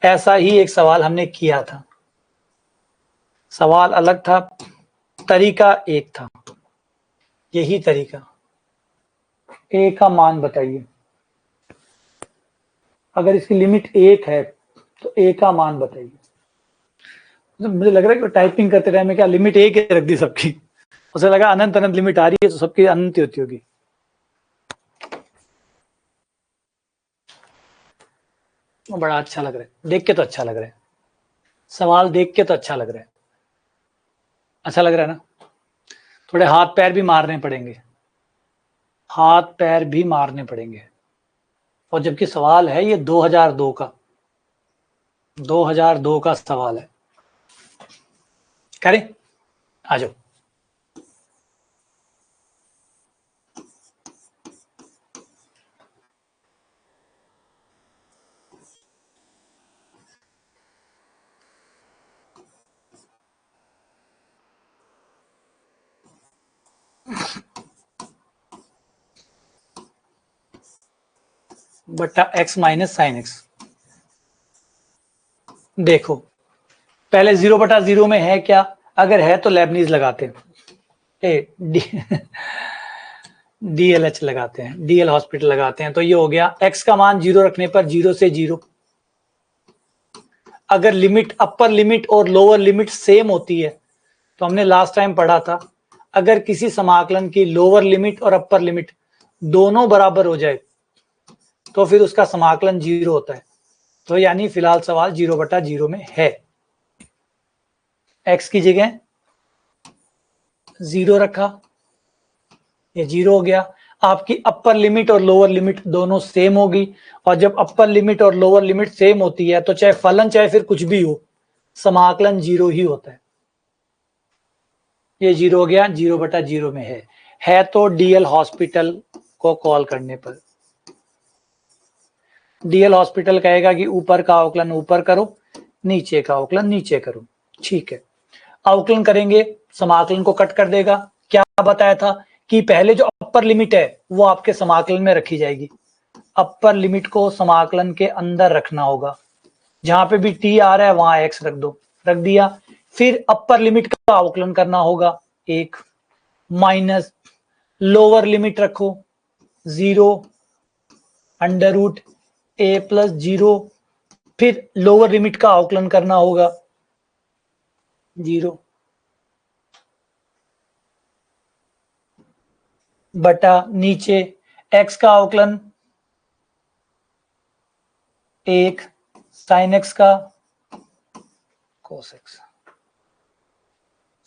ऐसा ही एक सवाल हमने किया था, सवाल अलग था, तरीका एक था। यही तरीका, a का मान बताइए। अगर इसकी लिमिट 1 है तो a का मान बताइए। तो मुझे लग रहा है कि टाइपिंग करते टाइम में क्या लिमिट 1 रख दी सबकी, उसे लगा अनंत अनंत लिमिट आ रही है तो सबकी अनंत होती होगी। बड़ा अच्छा लग रहा है, देख के तो अच्छा लग रहा है, सवाल देख के तो अच्छा लग रहा है। अच्छा लग रहा है ना? थोड़े हाथ पैर भी मारने पड़ेंगे, हाथ पैर भी मारने पड़ेंगे। और जबकि सवाल है ये 2002 का, 2002 का सवाल है। करें, आ जाओ। बट्टा x माइनस साइन एक्स। देखो पहले 0/0 में है क्या, अगर है तो लेबनीज लगाते हैं, डीएलएच लगाते हैं, डीएल हॉस्पिटल लगाते हैं। तो ये हो गया x का मान 0 रखने पर 0 से 0। अगर लिमिट अपर लिमिट और लोअर लिमिट सेम होती है तो हमने लास्ट टाइम पढ़ा था, अगर किसी समाकलन की लोअर लिमिट और अपर लिमिट दोनों बराबर हो जाए तो फिर उसका समाकलन 0 होता है। तो यानी फिलहाल सवाल 0/0 में है। x की जगह 0 रखा, ये 0 हो गया। आपकी अपर लिमिट और लोअर लिमिट दोनों सेम होगी, और जब अपर लिमिट और लोअर लिमिट सेम होती है तो चाहे फलन चाहे फिर कुछ भी हो, समाकलन 0 ही होता है। ये 0 हो गया, 0/0 में है तो डीएल हॉस्पिटल को कॉल करने पर डीएल हॉस्पिटल कहेगा कि ऊपर का अवकलन ऊपर करो, नीचे का अवकलन नीचे करो। ठीक है, अवकलन करेंगे, समाकलन को कट कर देगा। क्या बताया था कि पहले जो अपर लिमिट है वो आपके समाकलन में रखी जाएगी। अपर लिमिट को समाकलन के अंदर रखना होगा, जहां पे भी टी आ रहा है वहां एक्स रख दो, रख दिया। फिर अपर लिमिट का अवकलन करना होगा, एक माइनस लोअर लिमिट रखो 0 अंडर रूट ए प्लस 0। फिर लोअर लिमिट का अवकलन करना होगा 0 बटा नीचे x का अवकलन 1 साइन एक्स का कोस एक्स,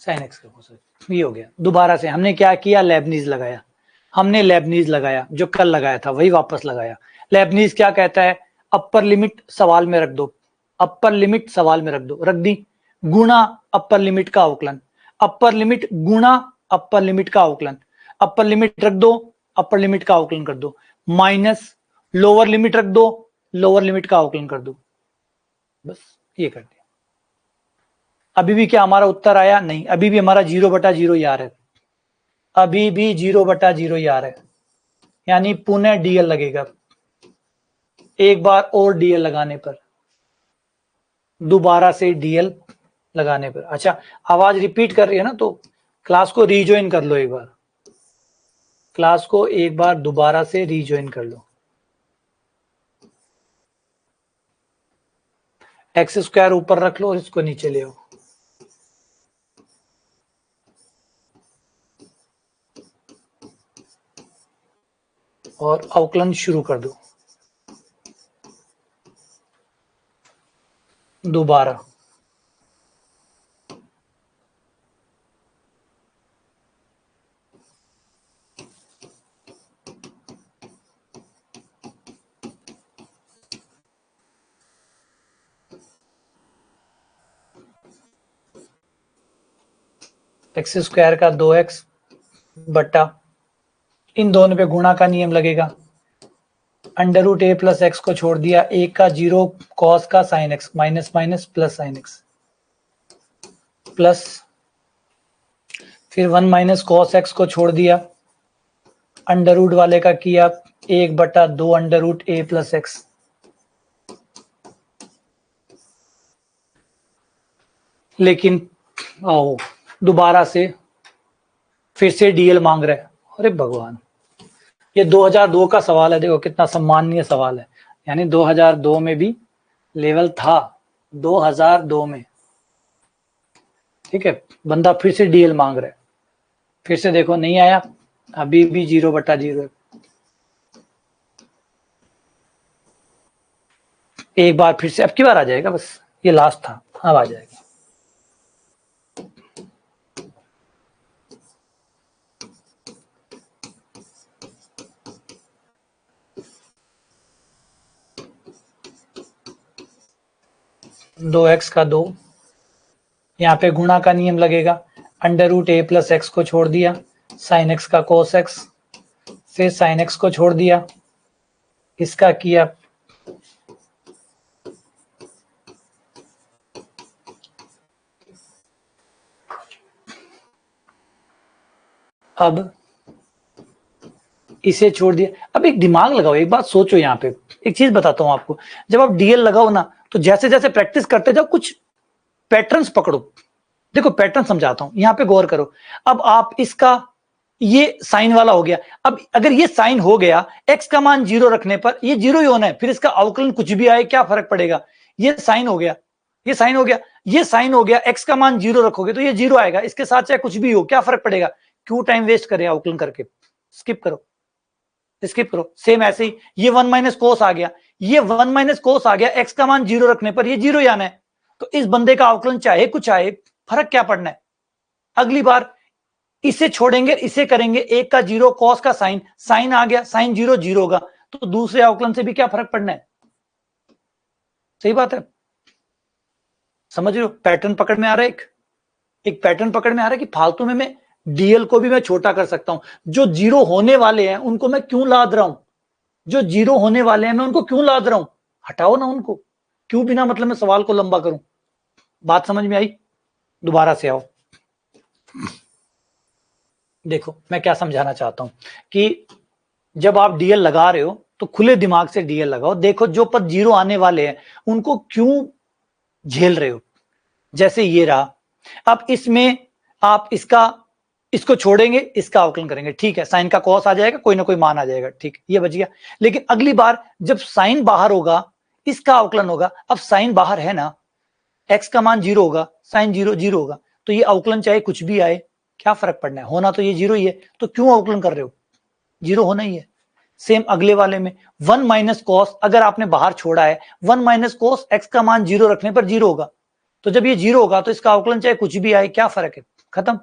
साइन एक्स का कोस एक्स। ये हो गया। दोबारा से हमने क्या किया, लेबनीज लगाया। हमने लेबनीज लगाया, जो कल लगाया था वही वापस लगाया। लेबनीज क्या कहता है, अपर लिमिट सवाल में रख दो, अपर लिमिट सवाल में रख दो, रख दी, गुणा अपर लिमिट का अवकलन, अपर लिमिट गुणा अपर लिमिट का अवकलन, अपर लिमिट रख दो, अपर लिमिट का अवकलन कर दो, माइनस लोअर लिमिट रख दो, लोअर लिमिट का अवकलन कर दो। बस ये कर दिया। अभी भी क्या हमारा उत्तर आया? नहीं, अभी भी हमारा 0/0 यार है, अभी भी 0/0 यार है। यानी पुनः डीएल लगेगा, एक बार और डीएल लगाने पर, दोबारा से डीएल लगाने पर। अच्छा, आवाज रिपीट कर रही है ना, तो क्लास को रीजॉइन कर लो, एक बार क्लास को एक बार दोबारा से रीजॉइन कर लो। एक्स स्क्वायर ऊपर रख लो और इसको नीचे ले आओ, और अवकलन शुरू कर दो दोबारा। एक्स स्क्वायर का 2x बट्टा इन दोनों पे गुणा का नियम लगेगा, अंडर रूट ए प्लस एक्स को छोड़ दिया, ए का 0 कॉस का sine x, minus minus plus sine x, plus फिर 1 माइनस कॉस एक्स को छोड़ दिया, अंडर रूट वाले का किया 1/2 अंडर रूट ए प्लस एक्स। लेकिन आओ दोबारा से फिर से डीएल मांग रहा है। अरे भगवान, ये 2002 का सवाल है, देखो कितना सम्माननीय सवाल है। यानी 2002 में भी लेवल था, 2002 में, ठीक है। बंदा फिर से डीएल मांग रहा है, फिर से देखो नहीं आया, अभी भी 0/0 है। एक बार फिर से, अब की बार आ जाएगा, बस ये लास्ट था, अब आ जाएगा। दो एक्स का 2, यहाँ पे गुणा का नियम लगेगा, अंडर रूट ए प्लस एक्स को छोड़ दिया, साइन एक्स का कोस एक्स, फिर साइन एक्स को छोड़ दिया, इसका किया अब इसे छोड़ दिया। अब एक दिमाग लगाओ, एक बात सोचो, यहाँ पे एक चीज बताता हूं आपको, जब आप डीएल लगाओ ना, तो जैसे जैसे प्रैक्टिस करते जाओ, कुछ पैटर्न्स पकड़ो। देखो पैटर्न समझाता हूं, यहाँ पे गौर करो। अब आप इसका ये साइन वाला हो गया, अब अगर ये साइन हो गया, एक्स का मान 0 रखने पर ये 0 ही होना है, फिर इसका अवकलन कुछ भी आए क्या फर्क पड़ेगा। ये साइन हो गया, ये साइन हो गया, ये साइन हो गया, एक्स का मान 0 रखोगे तो ये 0 आएगा, इसके साथ चाहे कुछ भी हो क्या फर्क पड़ेगा। क्यों टाइम वेस्ट करें अवकलन करके, स्किप करो, स्किप करो। सेम ऐसे ही ये 1 माइनस कोस आ गया, ये 1 माइनस कोस आ गया, एक्स का मान 0 रखने पर ये 0 ही आना है, तो इस बंदे का अवकलन चाहे कुछ आए, फर्क क्या पड़ना है। अगली बार इसे छोड़ेंगे, इसे करेंगे, एक का 0 कॉस का साइन, साइन आ गया, साइन 0 0 होगा, तो दूसरे अवकलन से भी क्या फर्क पड़ना है। सही बात है, समझ रहे हो, पैटर्न पकड़ में आ रहा है। एक पैटर्न पकड़ में आ रहा है कि फालतू में मैं डीएल को भी मैं छोटा कर सकता हूं। जो 0 होने वाले हैं उनको मैं क्यों लाद रहा हूं, जो 0 होने वाले हैं मैं उनको क्यों लाद रहा हूं, हटाओ ना उनको, क्यों बिना मतलब में सवाल को लंबा करूं। बात समझ में आई, दोबारा से आओ। देखो मैं क्या समझाना चाहता हूं कि जब आप डीएल लगा रहे हो तो खुले दिमाग से डीएल लगाओ। देखो जो पद 0 आने वाले हैं उनको क्यों झेल रहे हो। जैसे ये रहा, अब इसमें आप इसको छोड़ेंगे, इसका अवकलन करेंगे, ठीक है, साइन का कॉस आ जाएगा, कोई ना कोई मान आ जाएगा, ठीक, ये बच गया। लेकिन अगली बार जब साइन बाहर होगा, इसका अवकलन होगा, अब साइन बाहर है ना, एक्स का मान 0 होगा, साइन 0 0 होगा, तो ये अवकलन चाहे कुछ भी आए क्या फर्क पड़ना है, होना तो ये 0 ही है, तो क्यों अवकलन कर रहे हो, 0 होना ही है। सेम अगले वाले में 1 माइनस कॉस, अगर आपने बाहर छोड़ा है 1 माइनस कॉस, एक्स का मान 0 रखने पर 0 होगा, तो जब ये 0 होगा तो इसका अवकलन चाहे कुछ भी आए क्या फर्क है, खत्म।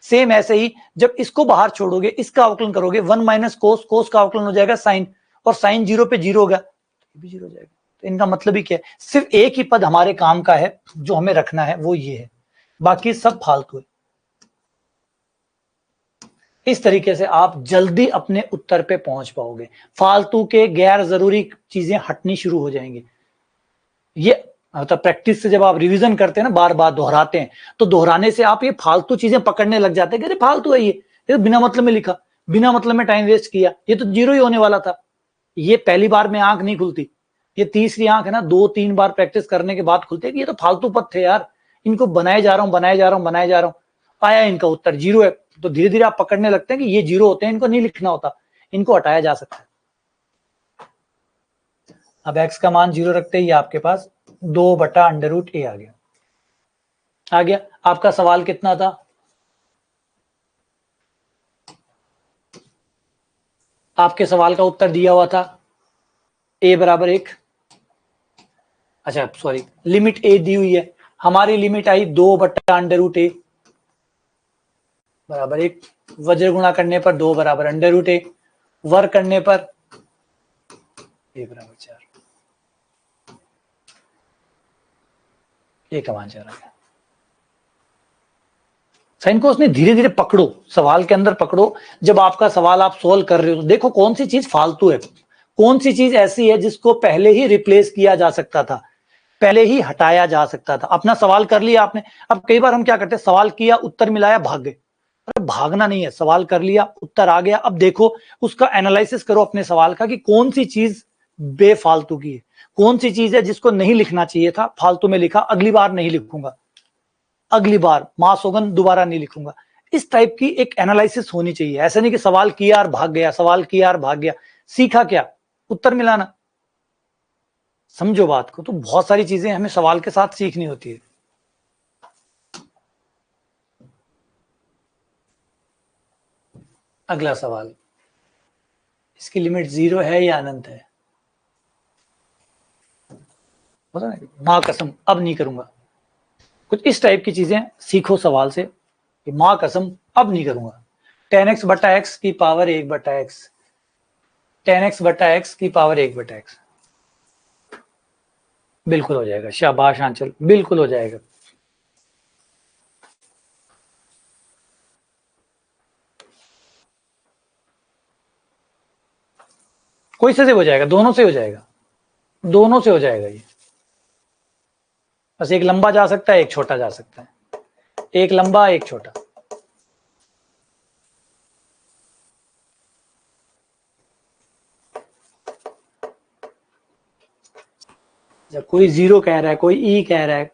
सेम ऐसे ही जब इसको बाहर छोड़ोगे, इसका अवकलन करोगे, 1 माइनस कोस, कोस का अवकलन हो जाएगा साइन, और साइन 0 पे 0 होगा, तो भी 0 हो जाएगा। तो इनका मतलब ही क्या है, सिर्फ एक ही पद हमारे काम का है, जो हमें रखना है वो ये है, बाकी सब फालतू है। इस तरीके से आप जल्दी अपने उत्तर पे पहुंच पाओगे, फालतू के गैर जरूरी चीजें हटनी शुरू हो जाएंगी। ये मतलब प्रैक्टिस से जब आप रिवीजन करते हैं ना, बार बार दोहराते हैं, तो दोहराने से आप ये फालतू चीजें पकड़ने लग जाते हैं कि अरे फालतू है ये तो बिना मतलब में लिखा, बिना मतलब में टाइम वेस्ट किया, ये तो 0 ही होने वाला था। ये पहली बार में आंख नहीं खुलती, ये तीसरी आंख है ना, 2-3 बार प्रैक्टिस करने के बाद खुलती है कि ये तो फालतू पद थे यार, इनको बनाए जा रहा हूं, बनाए जा रहा हूं, बनाए जा रहा हूं, आया इनका उत्तर 0 है। तो धीरे धीरे आप पकड़ने लगते हैं कि ये 0 होते हैं, इनको नहीं लिखना होता, इनको हटाया जा सकता है। अब एक्स का मान 0 रखते ही आपके पास 2/√a आ गया। आ गया। आपका सवाल कितना था, आपके सवाल का उत्तर दिया हुआ था a बराबर 1, अच्छा सॉरी, लिमिट a दी हुई है, हमारी लिमिट आई 2/√a बराबर 1, वज्र गुणा करने पर 2 बराबर √a, वर्ग करने पर a बराबर 4, a का मान 4 आ गया। साइन को उसने धीरे धीरे पकड़ो, सवाल के अंदर पकड़ो। जब आपका सवाल आप सोल्व कर रहे हो तो देखो कौन सी चीज फालतू है, कौन सी चीज ऐसी है जिसको पहले ही रिप्लेस किया जा सकता था, पहले ही हटाया जा सकता था। अपना सवाल कर लिया आपने। अब कई बार हम क्या करते हैं, सवाल किया, उत्तर मिलाया, भाग गए। अरे भागना नहीं है, सवाल कर लिया, उत्तर आ गया, अब देखो उसका एनालिसिस करो अपने सवाल का कि कौन सी चीज बेफालतू की है, कौन सी चीज है जिसको नहीं लिखना चाहिए था, फालतू में लिखा, अगली बार नहीं लिखूंगा, अगली बार मां सौगन दोबारा नहीं लिखूंगा। इस टाइप की एक एनालिसिस होनी चाहिए। ऐसा नहीं कि सवाल किया और भाग गया, सवाल किया और भाग गया। सीखा क्या? उत्तर मिलाना। समझो बात को। तो बहुत सारी चीजें हमें सवाल के साथ सीखनी होती है। अगला सवाल, इसकी लिमिट 0 है या अनंत है? पता नहीं, मां कसम अब नहीं करूंगा। कुछ इस टाइप की चीजें सीखो सवाल से कि मां कसम अब नहीं करूंगा। 10x बटा एक्स की पावर 1 बटा एक्स, 10x बटा एक्स की पावर 1 बटा एक्स। बिल्कुल हो जाएगा, शाबाश आंचल, बिल्कुल हो जाएगा। कोई से हो जाएगा, दोनों से हो जाएगा, दोनों से हो जाएगा ये। बस एक लंबा जा सकता है, एक छोटा जा सकता है, एक लंबा एक छोटा। जब कोई 0 कह रहा है, कोई ई कह रहा है,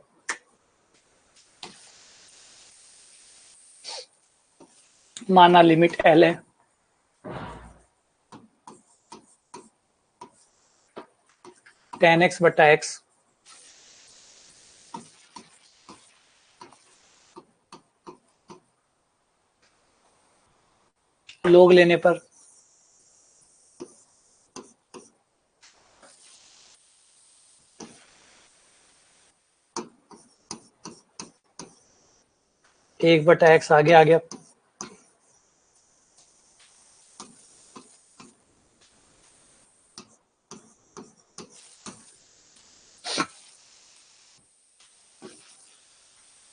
माना लिमिट एल है, टेन एक्स बटा एक्स लोग लेने पर एक बटा एक्स आगे आ गया।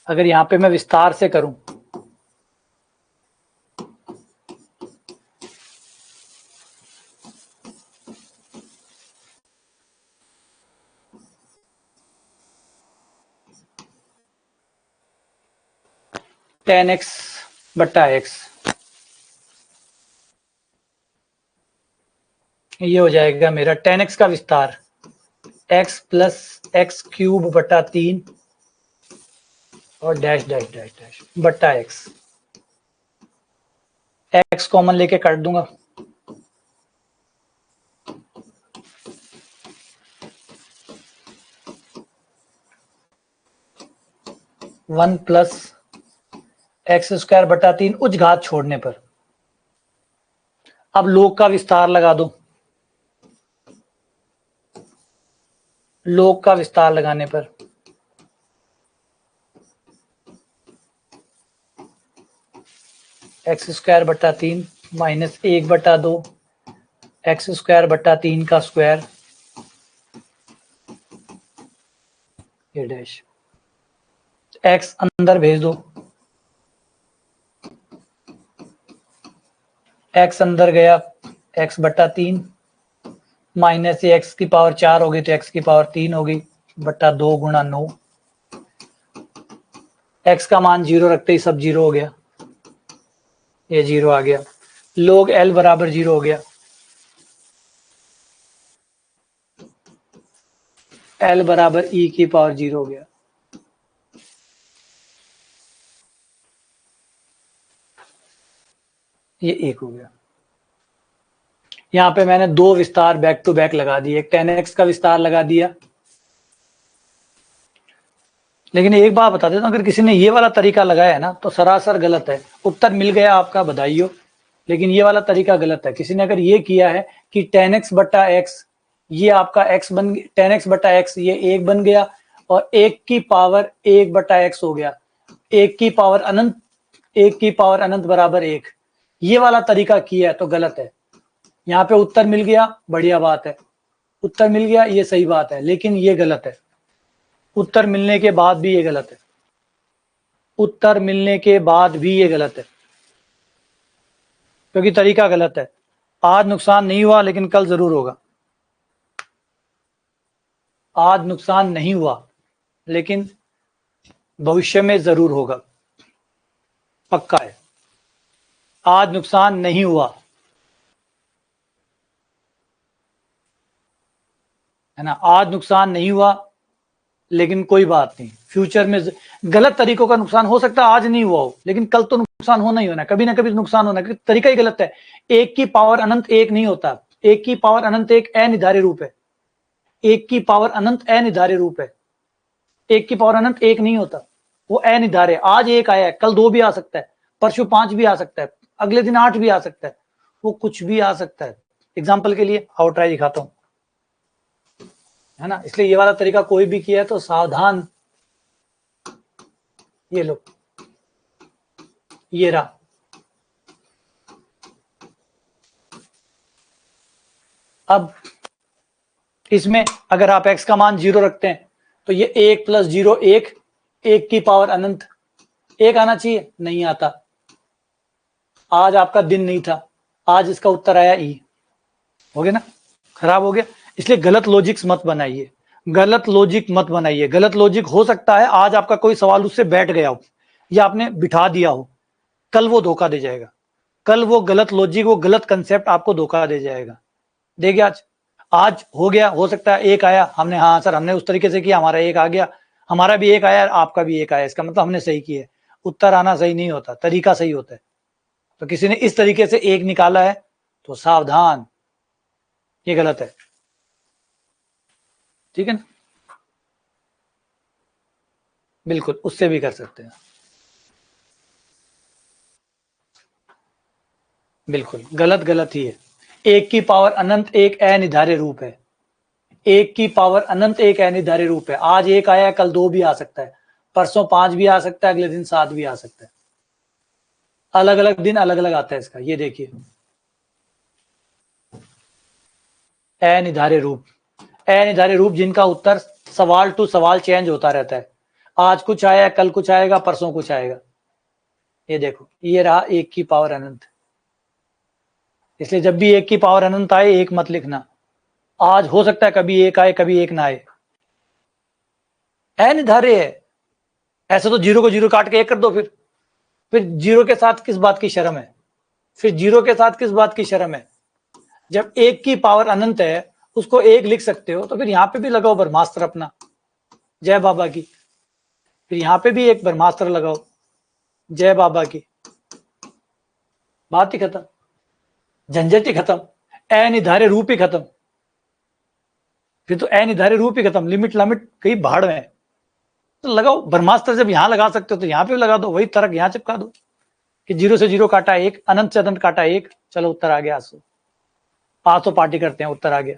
अगर यहां पे मैं विस्तार से करूं, टेन एक्स बटा एक्स, ये हो जाएगा मेरा टेन एक्स का विस्तार, एक्स प्लस एक्स क्यूब बटा 3 और डैश डैश डैश डैश बटा एक्स। एक्स कॉमन लेके काट दूंगा, वन प्लस एक्स स्क्वायर बटा 3 उच्च घात छोड़ने पर। अब लोग का विस्तार लगा दो, लोग का विस्तार लगाने पर एक्स स्क्वायर बटा 3 माइनस 1 बटा 2 एक्स स्क्वायर बटा 3 का स्क्वायर, ये डैश, एक्स अंदर भेज दो, एक्स अंदर गया, एक्स बटा 3 माइनस एक्स की पावर 4 होगी तो एक्स की पावर 3 होगी बटा 2 गुणा 9। एक्स का मान 0 रखते ही सब 0 हो गया, ये 0 आ गया। लोग एल बराबर 0 हो गया, एल बराबर ई की पावर 0 हो गया। ये 1 हो गया। यहां पे मैंने दो विस्तार बैक टू बैक लगा दिए, एक 10x का विस्तार लगा दिया। लेकिन एक बात बता देता हूं, अगर किसी ने ये वाला तरीका लगाया है ना तो सरासर गलत है। उत्तर मिल गया आपका, बधाई हो, लेकिन ये वाला तरीका गलत है। किसी ने अगर ये किया है कि 10x बटा एक्स, ये आपका x बन, 10x बटा एक्स ये 1 बन गया और 1 की पावर 1 बटा एक्स हो गया, 1 की पावर अनंत, 1 की पावर अनंत बराबर 1, ये वाला तरीका किया है तो गलत है। यहाँ पे उत्तर मिल गया, बढ़िया बात है, उत्तर मिल गया, ये सही बात है, लेकिन ये गलत है। उत्तर मिलने के बाद भी ये गलत है। उत्तर मिलने के बाद भी ये गलत है, क्योंकि तरीका गलत है। आज नुकसान नहीं हुआ लेकिन कल जरूर होगा। आज नुकसान नहीं हुआ लेकिन भविष्य में जरूर होगा, पक्का है। आज नुकसान नहीं हुआ, है ना, आज नुकसान नहीं हुआ लेकिन कोई बात नहीं, फ्यूचर में गलत तरीकों का नुकसान हो सकता है आज नहीं हुआ हो, लेकिन कल तो नुकसान होना ही होना, कभी ना कभी नुकसान होना, क्योंकि तरीका ही गलत है। एक की पावर अनंत एक नहीं होता, एक की पावर अनंत एक अनिर्धारित रूप है। एक की पावर अनंत अनिर्धारित रूप है, एक की पावर अनंत एक नहीं होता, वो अनिर्धारित। आज एक आया है, कल दो भी आ सकता है, परसों 5 भी आ सकता है, अगले दिन 8 भी आ सकता है, वो कुछ भी आ सकता है। एग्जाम्पल के लिए आओ ट्राई दिखाता हूं, है ना, इसलिए ये वाला तरीका कोई भी किया है तो सावधान। ये लो, ये रहा, अब इसमें अगर आप x का मान 0 रखते हैं तो ये 1 + 0 1, 1 की पावर अनंत, 1 आना चाहिए, नहीं आता। आज आपका दिन नहीं था, आज इसका उत्तर आया ई, हो गया ना, खराब हो गया। इसलिए गलत लॉजिक्स मत बनाइए, गलत लॉजिक मत बनाइए। गलत लॉजिक हो सकता है आज आपका कोई सवाल उससे बैठ गया हो या आपने बिठा दिया हो, कल वो धोखा दे जाएगा, कल वो गलत लॉजिक, वो गलत कंसेप्ट आपको धोखा दे जाएगा। देखिए आज हो गया, हो सकता है एक आया, हमने हाँ सर हमने उस तरीके से किया, हमारा एक आ गया, हमारा भी एक आया, आपका भी एक आया, इसका मतलब हमने सही किया। उत्तर आना सही नहीं होता, तरीका सही होता है। तो किसी ने इस तरीके से एक निकाला है तो सावधान, ये गलत है, ठीक है ना, बिल्कुल उससे भी कर सकते हैं, बिल्कुल गलत गलत ही है। एक की पावर अनंत एक अनिर्धारित रूप है, एक की पावर अनंत एक अनिर्धारित रूप है। आज एक आया, कल दो भी आ सकता है, परसों 5 भी आ सकता है, अगले दिन 7 भी आ सकता है, अलग अलग दिन अलग अलग आता है इसका। ये देखिए अनिर्धारित रूप, अनिर्धारित रूप जिनका उत्तर सवाल टू सवाल चेंज होता रहता है, आज कुछ आया, कल कुछ आएगा, परसों कुछ आएगा। ये देखो, ये रहा एक की पावर अनंत। इसलिए जब भी एक की पावर अनंत आए एक मत लिखना, आज हो सकता है कभी एक आए कभी एक ना आए, अनिर्धारित है। ऐसे तो 0 को 0 काट के 1 कर दो, फिर 0 के साथ किस बात की शर्म है, फिर 0 के साथ किस बात की शर्म है। जब एक की पावर अनंत है उसको एक लिख सकते हो तो फिर यहां पे भी लगाओ ब्रह्मास्त्र अपना, जय बाबा की, फिर यहां पे भी एक ब्रह्मास्त्र लगाओ, जय बाबा की, बात ही खत्म, झंझट ही खत्म, अनिर्धारित रूप ही खत्म। फिर तो अनिर्धारित रूप ही खत्म, लिमिट लिमिट कहीं भाड़ में। तो लगाओ ब्रह्मास्त्र, जब यहां लगा सकते हो तो यहां पे लगा दो, वही तर्क यहां चिपका दो कि 0 से 0 काटा 1, अनंत से अनंत काटा 1, चलो उत्तर आ गया। आज तो पार्टी करते हैं, उत्तर आ गया।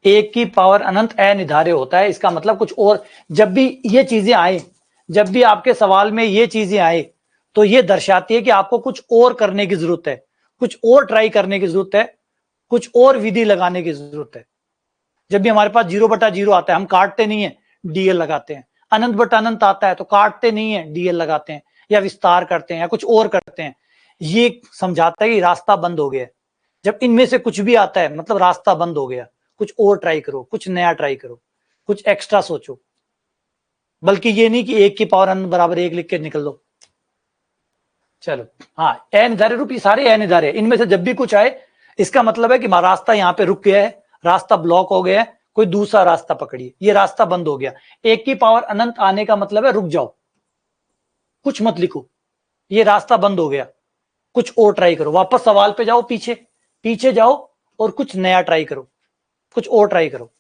एक की पावर अनंत अनिर्धारित होता है, इसका मतलब कुछ और। जब भी ये चीजें आए, जब भी आपके सवाल में ये चीजें आए तो ये दर्शाती है कि आपको कुछ और करने की जरूरत है, कुछ और ट्राई करने की जरूरत है, कुछ और विधि लगाने की जरूरत है। जब भी हमारे पास 0/0 आता है हम काटते नहीं है, डीएल लगाते हैं। अनंत बटा अनंत आता है तो काटते नहीं है, डीएल लगाते हैं, या विस्तार करते हैं या कुछ और करते हैं। ये समझाता है कि रास्ता बंद हो गया। जब इनमें से कुछ भी आता है मतलब रास्ता बंद हो गया, कुछ और ट्राई करो, कुछ नया ट्राई करो, कुछ एक्स्ट्रा सोचो, बल्कि ये नहीं कि एक की पावर अनंत बराबर 1 लिख के निकल दो। चलो हाँ, अनिर्धारित रूप, ये सारे अनिर्धारित, इनमें से जब भी कुछ आए इसका मतलब है कि रास्ता यहाँ पे रुक गया है, रास्ता ब्लॉक हो गया है, कोई दूसरा रास्ता पकड़िए, ये रास्ता बंद हो गया। एक की पावर अनंत आने का मतलब है रुक जाओ, कुछ मत लिखो, ये रास्ता बंद हो गया, कुछ और ट्राई करो, वापस सवाल पे जाओ, पीछे पीछे जाओ और कुछ नया ट्राई करो, कुछ और ट्राई करो।